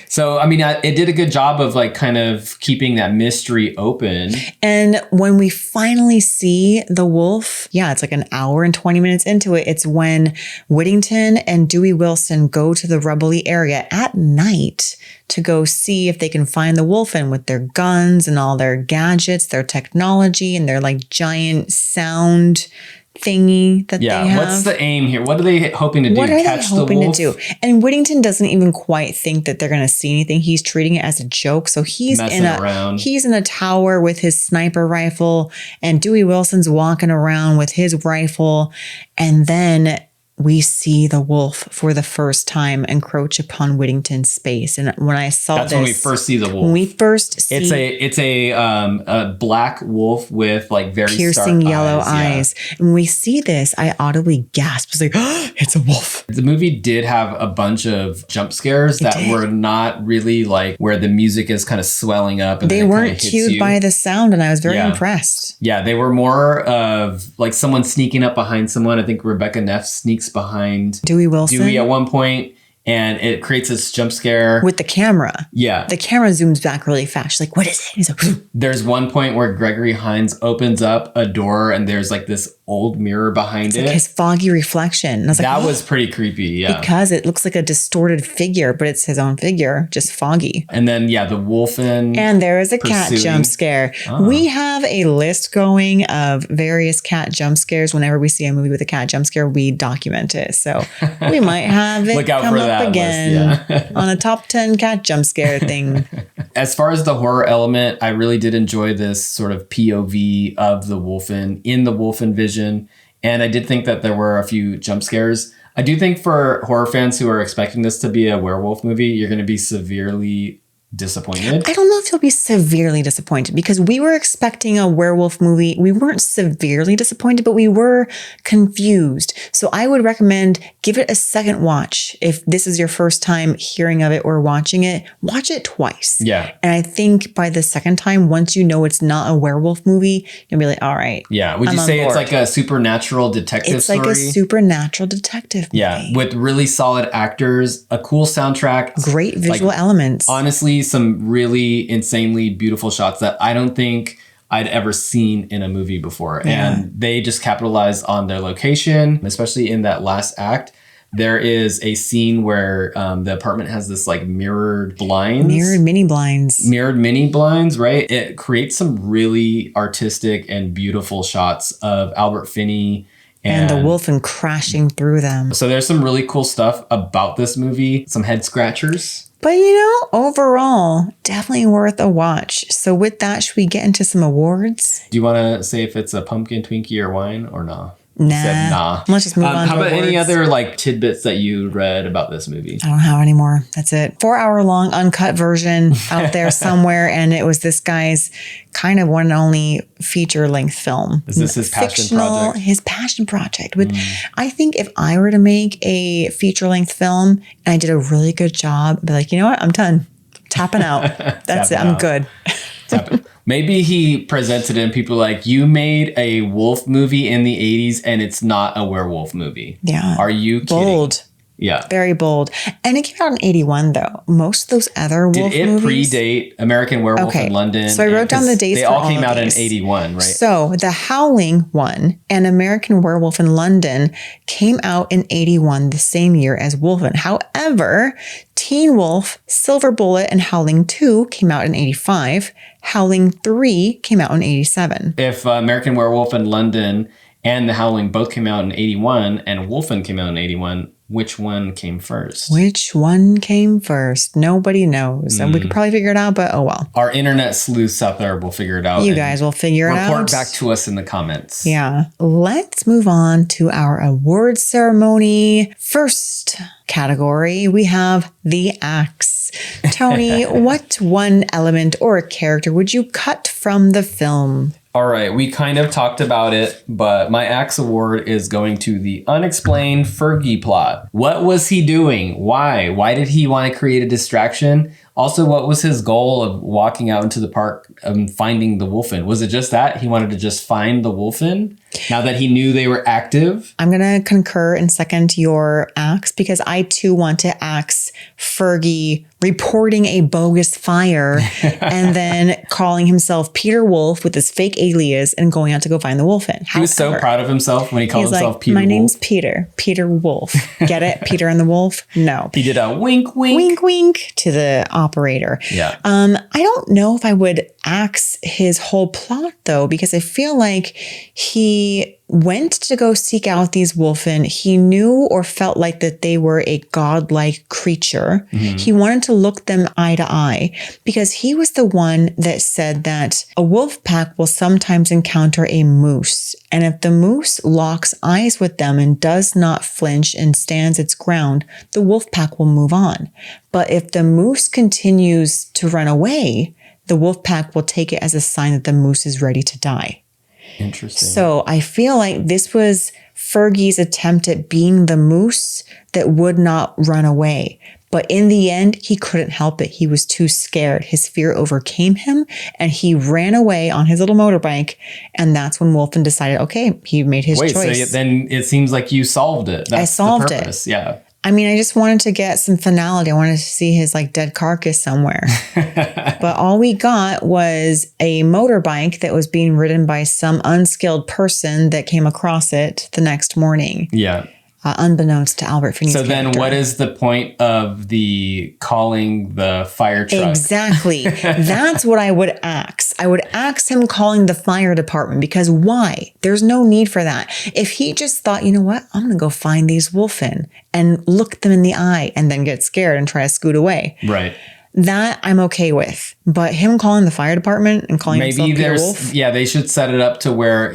So, I mean, it did a good job of like kind of keeping that mystery open.
And when we finally see the wolf, it's like an hour and 20 minutes into it. It's when Whittington and Dewey Wilson go to the rubbly area at night to go see if they can find the Wolfen with their guns and all their gadgets, their technology, and their like giant sound thingy that they have.
What's the aim here? What are they hoping to do?
What are
Catch
they hoping
the wolf?
to do? And Whittington doesn't even quite think that they're going to see anything. He's treating it as a joke. So he's
Messing around.
He's in a tower with his sniper rifle, and Dewey Wilson's walking around with his rifle, and then we see the wolf for the first time encroach upon Whittington's space. And when I saw
That's
this,
when we first see the wolf.
when we first see
It's a black wolf with like very
piercing
stark
yellow
Yeah.
eyes. And when we see this, I audibly gasped. I was like, oh, it's a wolf.
The movie did have a bunch of jump scares that
did.
were not really like where the music is kind of swelling up. And
They
then it
weren't
kinda hits
cued
you.
by the sound, and I was very
Yeah.
impressed.
Yeah, they were more of like someone sneaking up behind someone. I think Rebecca Neff sneaks behind
Dewey Wilson
Dewey at one point, and it creates this jump scare.
with the camera.
Yeah.
The camera zooms back really fast. She's like, what is it? He's like,
There's one point where Gregory Hines opens up a door and there's like this old mirror behind it.
like his foggy reflection. And I was like,
That
oh,
was pretty creepy, yeah.
because it looks like a distorted figure, but it's his own figure, just foggy.
And then, yeah, the Wolfen.
And there is a cat
Pursuing.
jump scare.
Ah.
We have a list going of various cat jump scares. Whenever we see a movie with a cat jump scare, we document it. So we might have it
Look out
come
for
up
that
again
list, yeah.
on a top 10 cat jump scare thing.
As far as the horror element, I really did enjoy this sort of POV of the Wolfen in the Wolfen vision. And I did think that there were a few jump scares. I do think for horror fans who are expecting this to be a werewolf movie, you're going to be severely disappointed.
I don't know if you'll be severely disappointed because we were expecting a werewolf movie. We weren't severely disappointed, but we were confused. So I would recommend give it a second watch. If this is your first time hearing of it or watching it, watch it twice.
Yeah.
And I think by the second time, once you know it's not a werewolf movie, you'll be like, all right.
Yeah. Would
I'm
you
on
say it's
board.
like a supernatural detective
It's
story?
like a supernatural detective movie.
Yeah. With really solid actors, a cool soundtrack.
Great visual
Like,
elements.
Honestly, some really insanely beautiful shots that I don't think I'd ever seen in a movie before.
Yeah.
And they just capitalized on their location, especially in that last act. There is a scene where the apartment has this like mirrored blinds.
Mirrored mini blinds.
Mirrored mini blinds, right? It creates some really artistic and beautiful shots of Albert Finney
And the Wolfen crashing through them.
So there's some really cool stuff about this movie. Some head scratchers.
But overall, definitely worth a watch. So with that, should we get into some awards?
Do you want to say if it's a pumpkin, Twinkie, or wine, or nah?
Nah.
Said nah.
Let's just move on
How
to
about any
awards.
other like tidbits that you read about this movie?
I don't have any more. That's it. 4-hour long uncut version out there somewhere. And it was this guy's kind of one and only feature length film.
Is this his passion project?
His passion project. But I think if I were to make a feature length film and I did a really good job, I'd be like, you know what? I'm done. Tapping out. That's it.
Tapping
I'm
out.
good.
Maybe he presented it and people were like, you made a wolf movie in the 80s and it's not a werewolf movie.
Yeah.
Are you kidding?
Bold.
Yeah.
Very bold. And it came out in 81, though. Most of those other wolf
Did it
movies.
predate American Werewolf in London?
So I wrote down the dates
They
for
all came
of
out in
these.
81, right?
So The Howling one and American Werewolf in London came out in 81, the same year as Wolfen. However, Teen Wolf, Silver Bullet, and Howling 2 came out in 85. Howling 3 came out in 87.
If American Werewolf in London and The Howling both came out in 81 and Wolfen came out in 81, which one came first?
Which one came first? Nobody knows. And we could probably figure it out, but oh well.
Our internet sleuths out there will figure it out.
You
and
guys will figure it out.
report back to us in the comments.
Yeah. Let's move on to our award ceremony. First category, we have the axe. Tony, what one element or a character would you cut from the film?
All right, we kind of talked about it, but my axe award is going to the unexplained Fergie plot. What was he doing? Why? Why did he want to create a distraction? Also, what was his goal of walking out into the park and finding the Wolfen? Was it just that? He wanted to just find the Wolfen now that he knew they were active?
I'm going to concur and second your axe because I too want to axe Fergie reporting a bogus fire and then calling himself Peter Wolf with his fake alias and going out to go find the Wolfen.
He was so proud of himself when he called
He's
himself
like,
Peter
my
Wolf.
name's Peter Wolf. Get it? Peter and the Wolf? No.
He did a wink, wink.
Wink, wink to the operator.
Yeah.
I don't know if I would axe his whole plot though, because I feel like he went to go seek out these Wolfen. He knew or felt like that they were a godlike creature. He wanted to look them eye to eye because he was the one that said that a wolf pack will sometimes encounter a moose. And if the moose locks eyes with them and does not flinch and stands its ground, the wolf pack will move on. But if the moose continues to run away, the wolf pack will take it as a sign that the moose is ready to die.
Interesting.
So I feel like this was Fergie's attempt at being the moose that would not run away. But in the end, he couldn't help it. He was too scared. His fear overcame him and he ran away on his little motorbike. And that's when Wolfen decided, okay, he made his choice.
So then it seems like you solved it. That's
I solved
the purpose. Yeah.
I mean, I just wanted to get some finality. I wanted to see his like dead carcass somewhere. But all we got was a motorbike that was being ridden by some unskilled person that came across it the next morning.
Yeah.
Unbeknownst to Albert Finney's
So then
character.
what is the point of the calling the fire truck?
Exactly. That's what I would ask. I would ask him calling the fire department because why? There's no need for that. If he just thought, you know what, I'm going to go find these Wolfen and look them in the eye and then get scared and try to scoot away.
Right.
That I'm okay with. But him calling the fire department and calling himself Peter Wolf.
Yeah, they should set it up to where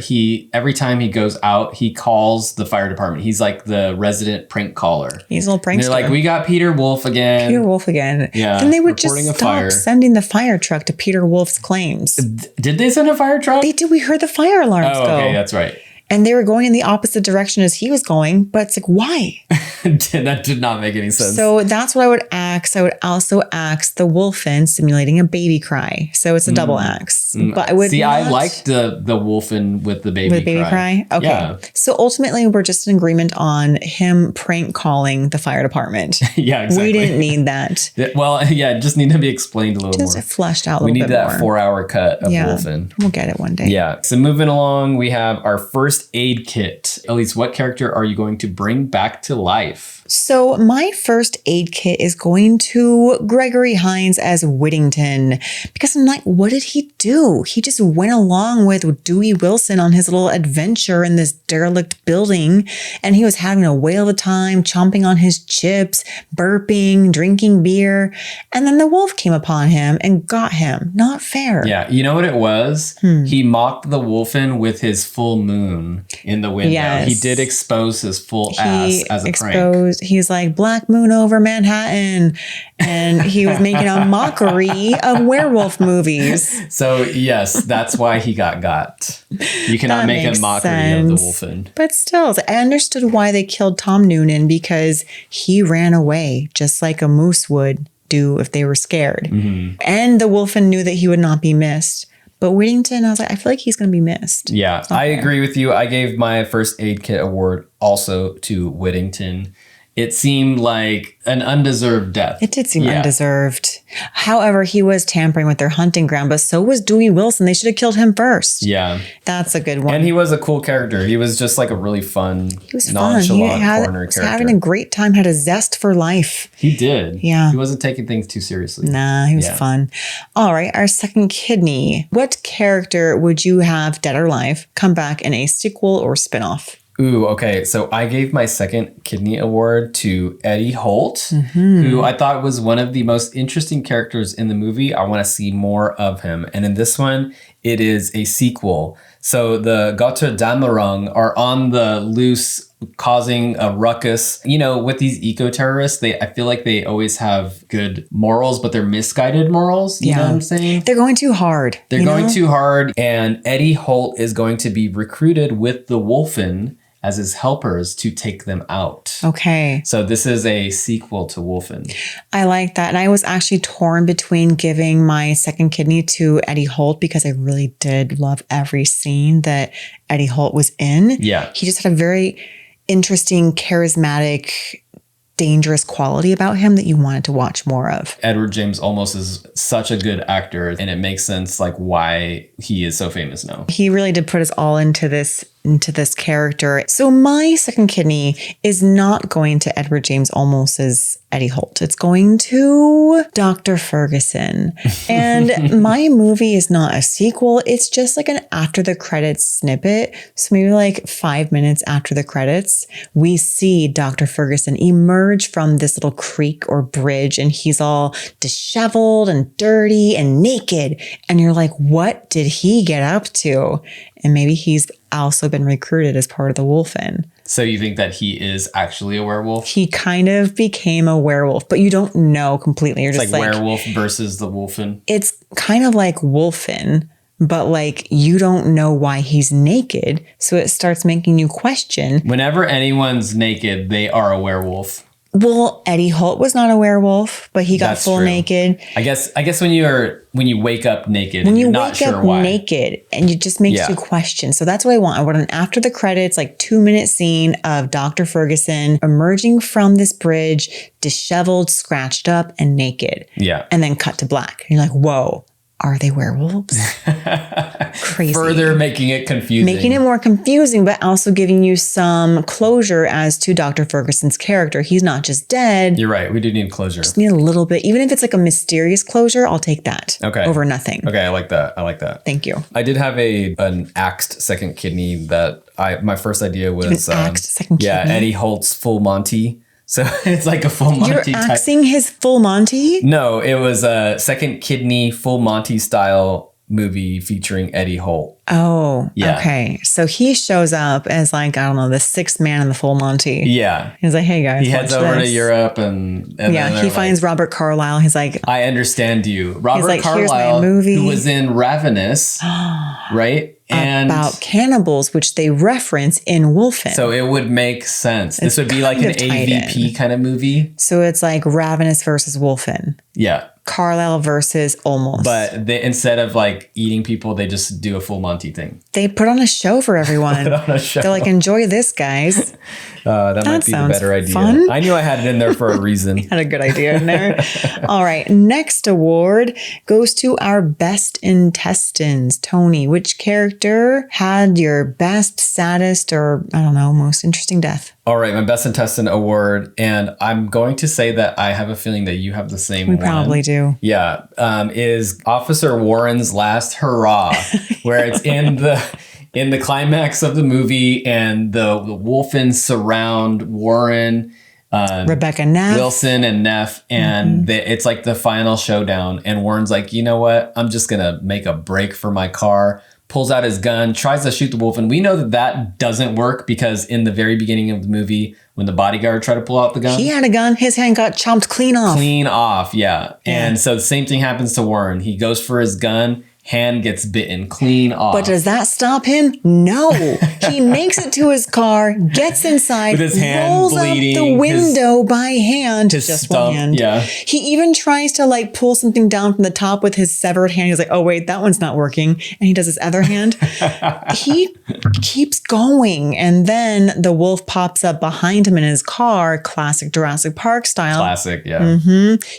every time he goes out, he calls the fire department. He's like the resident prank caller.
He's a little prankster.
And they're like, we got Peter Wolf again.
Peter Wolf again.
Yeah.
Then they would just
reporting a
stop
fire.
sending the fire truck to Peter Wolf's claims.
Did they send a fire truck?
They did. We heard the fire alarms go.
Oh, okay, that's right.
And they were going in the opposite direction as he was going. But it's like, why?
That did not make any sense.
So that's what I would ask. I would also ask the Wolfen simulating a baby cry. So it's a double axe. But I would
I liked the Wolfen with the baby
cry. Okay.
Yeah.
So ultimately, we're just in agreement on him prank calling the fire department.
Yeah, exactly.
We didn't need that.
Well, yeah, it just need to be explained a little
Just
more.
fleshed out a
We
little
need
bit
that
more.
4-hour cut of Wolfen.
We'll get it one day.
Yeah. So moving along, we have our first aid kit. Aleece, what character are you going to bring back to life?
So my first aid kit is going to Gregory Hines as Whittington because I'm like, what did he do? He just went along with Dewey Wilson on his little adventure in this derelict building and he was having a whale of a time, chomping on his chips, burping, drinking beer. And then the wolf came upon him and got him. Not fair.
Yeah. You know what it was? He mocked the Wolfen with his full moon in the window.
Yes.
He did expose his full ass as a prank.
He's like Black Moon over Manhattan. And he was making a mockery of werewolf movies.
So yes, that's why he got. You cannot
That
make a
makes
mockery of the
sense.
Wolfen.
But still, I understood why they killed Tom Noonan because he ran away just like a moose would do if they were scared. And the Wolfen knew that he would not be missed. But Whittington, I was like, I feel like he's going to be missed.
Yeah, I agree with you. I gave my first aid kit award also to Whittington. It seemed like an undeserved death.
It did seem undeserved. However, he was tampering with their hunting ground, but so was Dewey Wilson. They should have killed him first.
Yeah.
That's a good one.
And he was a cool character. He was just like a really fun, nonchalant corner
was
character.
having a great time, had a zest for life.
He did.
Yeah.
He wasn't taking things too seriously.
Nah, he was fun. All right, our second kidney. What character would you have, dead or alive, come back in a sequel or spinoff?
Ooh, okay. So I gave my second kidney award to Eddie Holt, who I thought was one of the most interesting characters in the movie. I want to see more of him. And in this one, it is a sequel. So the Götterdämmerung are on the loose, causing a ruckus. You know, with these eco-terrorists, I feel like they always have good morals, but they're misguided morals. You know what I'm saying?
They're going too hard.
They're going too hard. And Eddie Holt is going to be recruited with the Wolfen as his helpers to take them out.
Okay.
So this is a sequel to Wolfen.
I like that. And I was actually torn between giving my second kidney to Eddie Holt because I really did love every scene that Eddie Holt was in.
Yeah.
He just had a very interesting, charismatic, dangerous quality about him that you wanted to watch more of.
Edward James Olmos is such a good actor, and it makes sense like why he is so famous now.
He really did put us all into this into this character. So my second kidney is not going to Edward James Olmos's Eddie Holt. It's going to Dr. Ferguson. And my movie is not a sequel. It's just like an after the credits snippet. So maybe like 5 minutes after the credits, we see Dr. Ferguson emerge from this little creek or bridge, and he's all disheveled and dirty and naked. And you're like, what did he get up to? And maybe he's also been recruited as part of the Wolfen.
So you think that he is actually a werewolf?
He kind of became a werewolf, but you don't know completely. You're
It's
just
like werewolf versus the Wolfen.
It's kind of like Wolfen, but like you don't know why he's naked. So it starts making you question.
Whenever anyone's naked, they are a werewolf.
Well, Eddie Holt was not a werewolf, but he got
That's
full
true.
naked.
I guess when you wake up naked,
When you
you're not
wake
sure
up
why.
naked, and it just makes
Yeah.
you question. So that's what I want. I want an after the credits, like 2-minute scene of Dr. Ferguson emerging from this bridge, disheveled, scratched up, and naked.
Yeah.
And then cut to black. And you're like, whoa, are they werewolves? Crazy.
Further making it confusing.
Making it more confusing, but also giving you some closure as to Dr. Ferguson's character. He's not just dead.
You're right. We do need closure.
Just need a little bit. Even if it's like a mysterious closure, I'll take that over nothing.
Okay, I like that.
Thank you.
I did have an axed second kidney that my first idea was
An axed second kidney?
Eddie Holt's Full Monty. So it's like a Full Monty
You're
type.
axing his Full Monty?
No, it was a second kidney Full Monty style movie featuring Eddie Holt.
Oh,
Yeah.
okay. So he shows up as like, I don't know, the sixth man in the Full Monty.
Yeah.
He's like, hey guys,
He heads
watch
over
this.
to Europe and
Yeah,
then
he
they're
finds Robert Carlyle. He's like,
I understand you. Robert
like, here's my
Carlyle,
movie.
who was in Ravenous, right? And
about cannibals, which they reference in Wolfen.
so it would make sense. This would be like
kind
an
of tied
AVP kind of movie.
So it's like Ravenous versus Wolfen.
Yeah.
Carlyle versus Olmos.
But instead of like eating people, they just do a Full Monty thing.
they put on a show for everyone.
Put on a show.
They're like, enjoy this, guys.
That might be the
sounds
better idea.
fun.
I knew I had it in there for a reason.
Had a good idea in there. All right. Next award goes to our best intestines. Tony, which character had your best, saddest, or I don't know, most interesting death?
All right, my best intestine award, and I'm going to say that I have a feeling that you have the same
We
one.
probably do.
Yeah, is Officer Warren's last hurrah, where it's in the climax of the movie, and the Wolfen surround Warren,
Rebecca Neff.
Wilson, and Neff, and it's like the final showdown. And Warren's like, you know what? I'm just gonna make a break for my car. Pulls out his gun, tries to shoot the wolf, and we know that doesn't work because in the very beginning of the movie, when the bodyguard tried to pull out the gun,
He had a gun. His hand got chomped clean off.
clean off, yeah. And so the same thing happens to Warren. He goes for his gun, hand gets bitten, clean off.
But does that stop him? No. He makes it to his car, gets inside,
With his hand
rolls
bleeding,
up the window by hand.
his
Just
stump,
one hand.
yeah.
He even tries to like pull something down from the top with his severed hand. He's like, oh wait, that one's not working. And he does his other hand. He keeps going. And then the wolf pops up behind him in his car, classic Jurassic Park style.
Classic, yeah.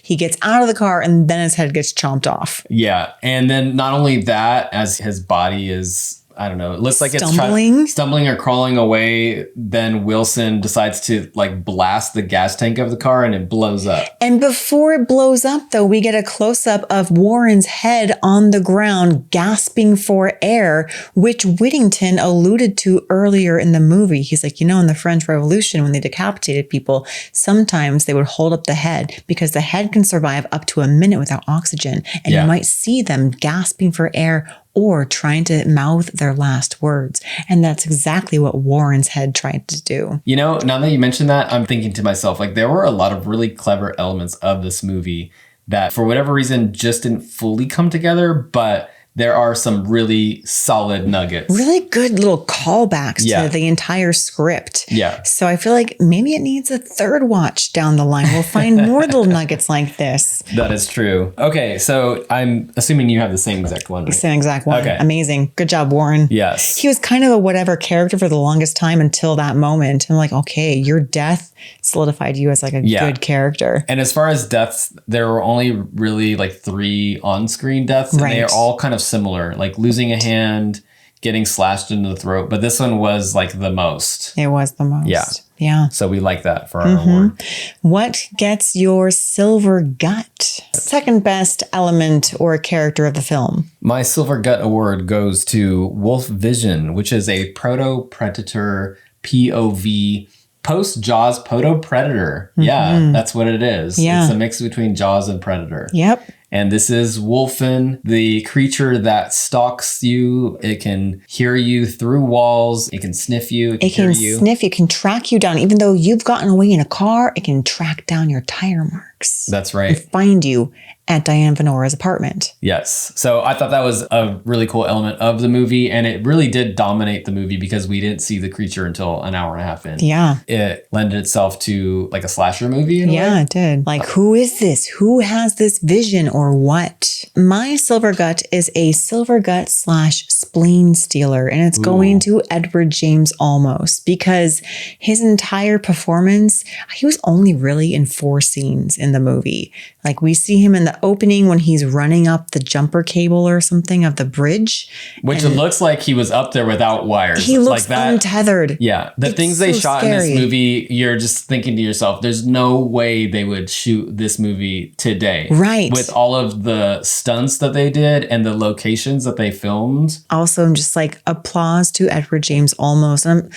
He gets out of the car and then his head gets chomped off.
Yeah. And then not only that, as his body is, I don't know, it looks like it's stumbling or crawling away, then Wilson decides to like blast the gas tank of the car and it blows up.
And before it blows up, though, we get a close-up of Warren's head on the ground, gasping for air, which Whittington alluded to earlier in the movie. He's like, in the French Revolution, when they decapitated people, sometimes they would hold up the head because the head can survive up to a minute without oxygen. And you might see them gasping for air or trying to mouth their last words. And that's exactly what Warren's head tried to do.
Now that you mention that, I'm thinking to myself, like, there were a lot of really clever elements of this movie that for whatever reason just didn't fully come together, but there are some really solid nuggets.
Really good little callbacks to the entire script.
Yeah.
So I feel like maybe it needs a third watch down the line. We'll find more little nuggets like this.
That is true. Okay, so I'm assuming you have the same exact one, right?
Same exact one.
Okay.
Amazing. Good job, Warren.
Yes.
He was kind of a whatever character for the longest time until that moment. I'm like, okay, your death solidified you as like a good character.
And as far as deaths, there were only really like 3 on-screen deaths, and they are all kind of similar, like losing a hand, getting slashed into the throat, but this one was like the most.
It was the most.
Yeah.
Yeah.
So we like that for our award.
What gets your silver gut? Second best element or character of the film.
My Silver Gut Award goes to Wolf Vision, which is a proto-predator POV post-Jaws proto-predator. Yeah, that's what it is.
Yeah.
It's a mix between Jaws and Predator.
Yep.
And this is Wolfen, the creature that stalks you. It can hear you through walls. It can sniff you. It can hear you.
Sniff. It can track you down. Even though you've gotten away in a car, it can track down your tire marks.
That's right.
And find you at Diane Venora's apartment.
Yes. So I thought that was a really cool element of the movie. And it really did dominate the movie because we didn't see the creature until an hour and a half in.
Yeah.
It lended itself to like a slasher movie in a way.
Yeah, it did. Like, who is this? Who has this vision or what? My silver gut is a silver gut / spleen stealer. And it's going to Edward James Olmos because his entire performance, he was only really in 4 scenes in the movie. Like, we see him in the opening when he's running up the jumper cable or something of the bridge.
Which it looks like he was up there without wires.
He looks
like that,
untethered.
Yeah. The things they shot in this movie, you're just thinking to yourself, there's no way they would shoot this movie today.
Right.
With all of the stunts that they did and the locations that they filmed.
Also, I'm just like, applause to Edward James Olmos.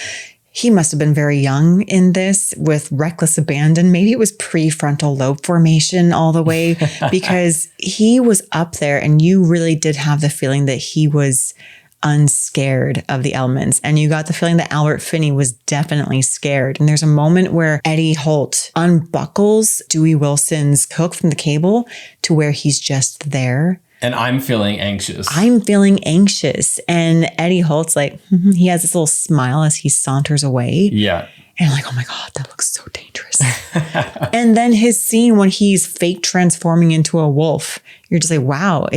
He must have been very young in this with reckless abandon. Maybe it was prefrontal lobe formation all the way because he was up there and you really did have the feeling that he was unscared of the elements. And you got the feeling that Albert Finney was definitely scared. And there's a moment where Eddie Holt unbuckles Dewey Wilson's hook from the cable to where he's just there.
And I'm feeling anxious.
I'm feeling anxious. And Eddie Holt's like, he has this little smile as he saunters away.
Yeah.
And I'm like, oh my God, that looks so dangerous. And then his scene when he's fake transforming into a wolf, you're just like, wow,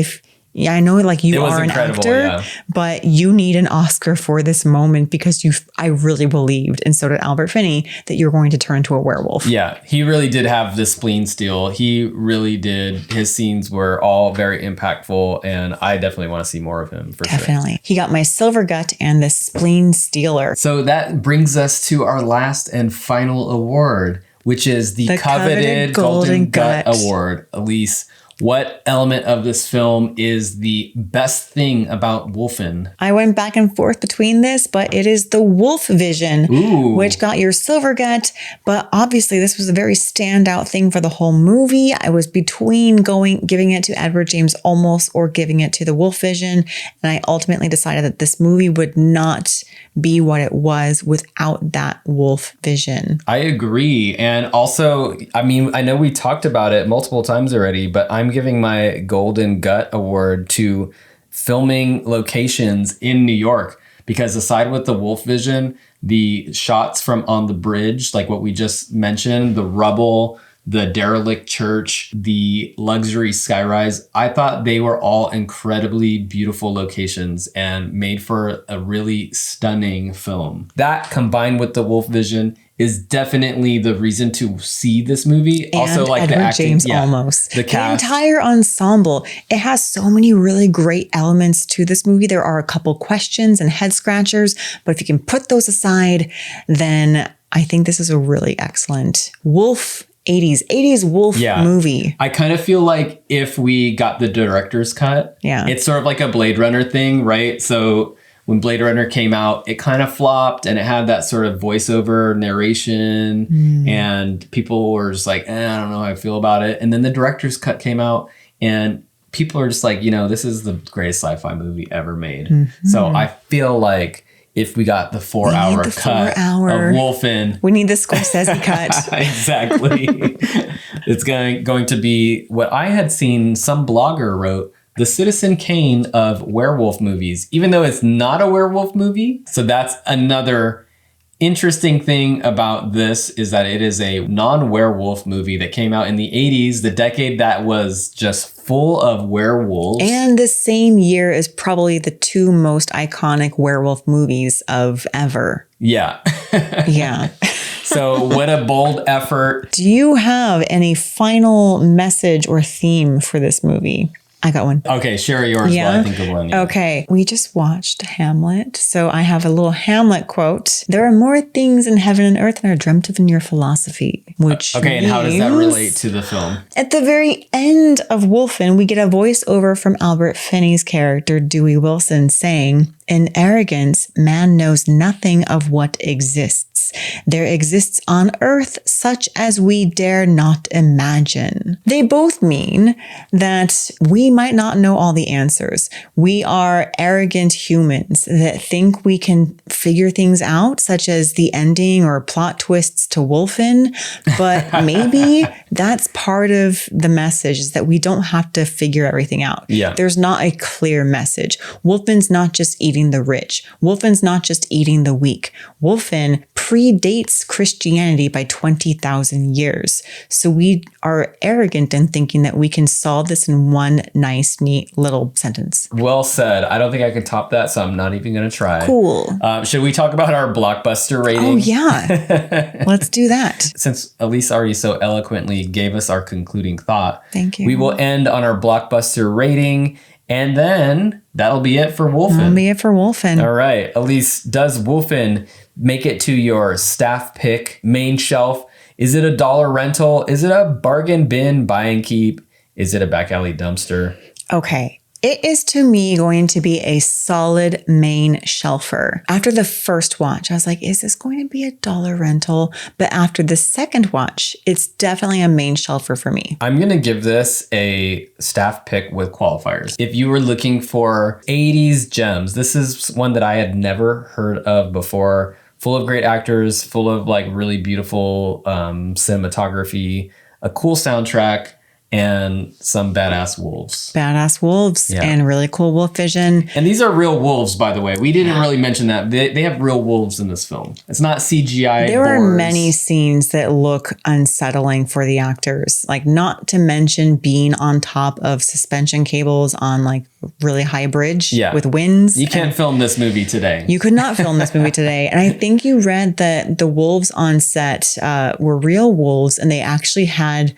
I know like you are an actor, but you need an Oscar for this moment because I really believed, and so did Albert Finney, that you're going to turn into a werewolf.
Yeah, he really did have the spleen steal. He really did. His scenes were all very impactful, and I definitely want to see more of him for sure.
Definitely. He got my silver gut and the spleen stealer.
So that brings us to our last and final award, which is the coveted Golden Gut Award. Aleece, what element of this film is the best thing about Wolfen?
I went back and forth between this, but it is the wolf vision, which got your silver gut. But obviously, this was a very standout thing for the whole movie. I was between giving it to Edward James Olmos or giving it to the wolf vision. And I ultimately decided that this movie would not be what it was without that wolf vision.
I agree. And also, I mean, I know we talked about it multiple times already, but I'm giving my Golden Gut Award to filming locations in New York, because aside with the wolf vision, the shots from on the bridge, like what we just mentioned, the rubble, the derelict church, the luxury skyrise, I thought they were all incredibly beautiful locations and made for a really stunning film. That combined with the wolf vision is definitely the reason to see this movie.
And
also, like
Edward
the acting,
James Olmos.
The cast.
The entire ensemble. It has so many really great elements to this movie. There are a couple questions and head scratchers, but if you can put those aside, then I think this is a really excellent 80s wolf movie.
I kind of feel like if we got the director's cut, it's sort of like a Blade Runner thing, right? So when Blade Runner came out, it kind of flopped and it had that sort of voiceover narration and people were just like, I don't know how I feel about it. And then the director's cut came out and people are just like, this is the greatest sci-fi movie ever made. So I feel like if we got the 4-hour cut of Wolfen.
We need the Scorsese cut.
Exactly. It's going to be what I had seen some blogger wrote, the Citizen Kane of werewolf movies, even though it's not a werewolf movie. So that's another interesting thing about this, is that it is a non-werewolf movie that came out in the 80s, the decade that was just full of werewolves.
And the same year is probably the 2 most iconic werewolf movies of ever.
Yeah.
Yeah.
So what a bold effort.
Do you have any final message or theme for this movie? I got one.
Okay, share yours while I think of one. Yeah.
Okay. We just watched Hamlet. So I have a little Hamlet quote. There are more things in heaven and earth than are dreamt of in your philosophy. Which
Okay, and how does that relate to the film?
At the very end of Wolfen, we get a voiceover from Albert Finney's character, Dewey Wilson, saying, "In arrogance, man knows nothing of what exists. There exists on earth such as we dare not imagine." They both mean that we might not know all the answers. We are arrogant humans that think we can figure things out, such as the ending or plot twists to Wolfen. But maybe that's part of the message, is that we don't have to figure everything out.
Yeah.
There's not a clear message. Wolfen's not just eating the rich. Wolfen's not just eating the weak. Wolfen predates Christianity by 20,000 years. So we are arrogant in thinking that we can solve this in one nice, neat little sentence.
Well said. I don't think I can top that, so I'm not even going to try.
Cool.
Should we talk about our blockbuster rating?
Oh, yeah. Let's do that.
Since Aleece already so eloquently gave us our concluding thought,
Thank you.
we will end on our blockbuster rating, and then that'll be it for Wolfen.
That'll be it for Wolfen.
All right. Aleece, does Wolfen make it to your staff pick main shelf? Is it a dollar rental? Is it a bargain bin buy and keep? Is it a back alley dumpster?
Okay. It is, to me, going to be a solid main shelfer. After the first watch, I was like, is this going to be a dollar rental? But after the second watch, it's definitely a main shelfer for me.
I'm going to give this a staff pick with qualifiers. If you were looking for 80s gems, this is one that I had never heard of before. Full of great actors, full of like really beautiful cinematography, a cool soundtrack, and some badass wolves.
Badass wolves and really cool wolf vision.
And these are real wolves, by the way. We didn't really mention that. They have real wolves in this film. It's not CGI.
There are
boars.
many scenes that look unsettling for the actors. Like, not to mention being on top of suspension cables on like really high bridge with winds.
You can't film this movie today.
You could not film this movie today. And I think you read that the wolves on set were real wolves, and they actually had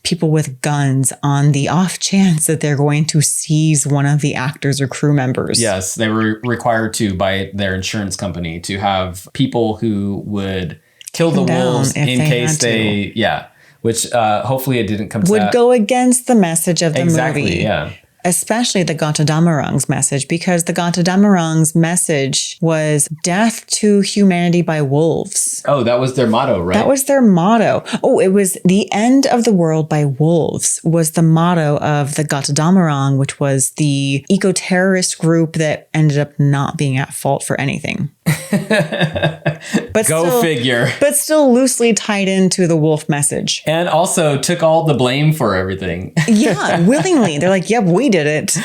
people with guns on the off chance that they're going to seize one of the actors or crew members.
Yes, they were required to by their insurance company to have people who would kill the wolves in case they, which hopefully it didn't come to that.
Would go against the message of the movie.
Exactly, yeah.
Especially the Götterdämmerung's message, because the Götterdämmerung's message was death to humanity by wolves.
Oh, that was their motto, right?
That was their motto. Oh, it was the end of the world by wolves was the motto of the Götterdämmerung, which was the eco-terrorist group that ended up not being at fault for anything. But
Go figure.
But still loosely tied into the wolf message.
And also took all the blame for everything.
Yeah, willingly. They're like, yep, we did it.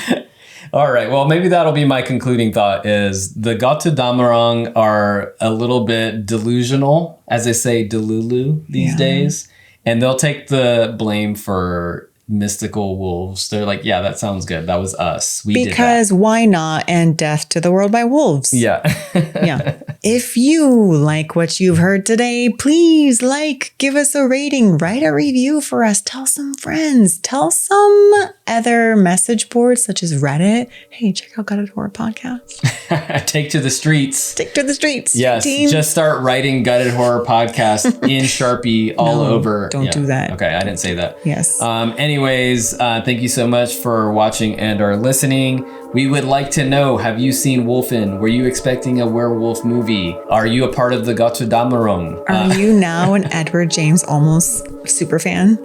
All right. Well, maybe that'll be my concluding thought is the Götterdämmerung are a little bit delusional, as they say, delulu these days. And they'll take the blame for mystical wolves. They're like, yeah, that sounds good. That was us. We did that.
Because why not? And death to the world by wolves.
Yeah.
Yeah. If you like what you've heard today, please give us a rating, write a review for us, tell some friends, tell some other message boards such as Reddit. Hey, check out Gutted Horror Podcast.
Take to the streets.
Take to the streets.
Yes.
Team.
Just start writing Gutted Horror Podcast in Sharpie all over.
Don't do that.
Okay. I didn't say that.
Yes.
Anyways, thank you so much for watching and or listening. We would like to know, have you seen Wolfen? Were you expecting a werewolf movie? Are you a part of the Götterdämmerung?
Are you now an Edward James Olmos super fan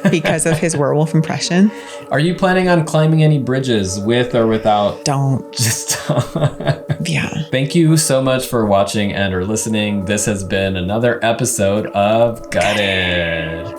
because of his werewolf impression?
Are you planning on climbing any bridges with or without?
Don't.
Just
Yeah.
Thank you so much for watching and or listening. This has been another episode of Gutted.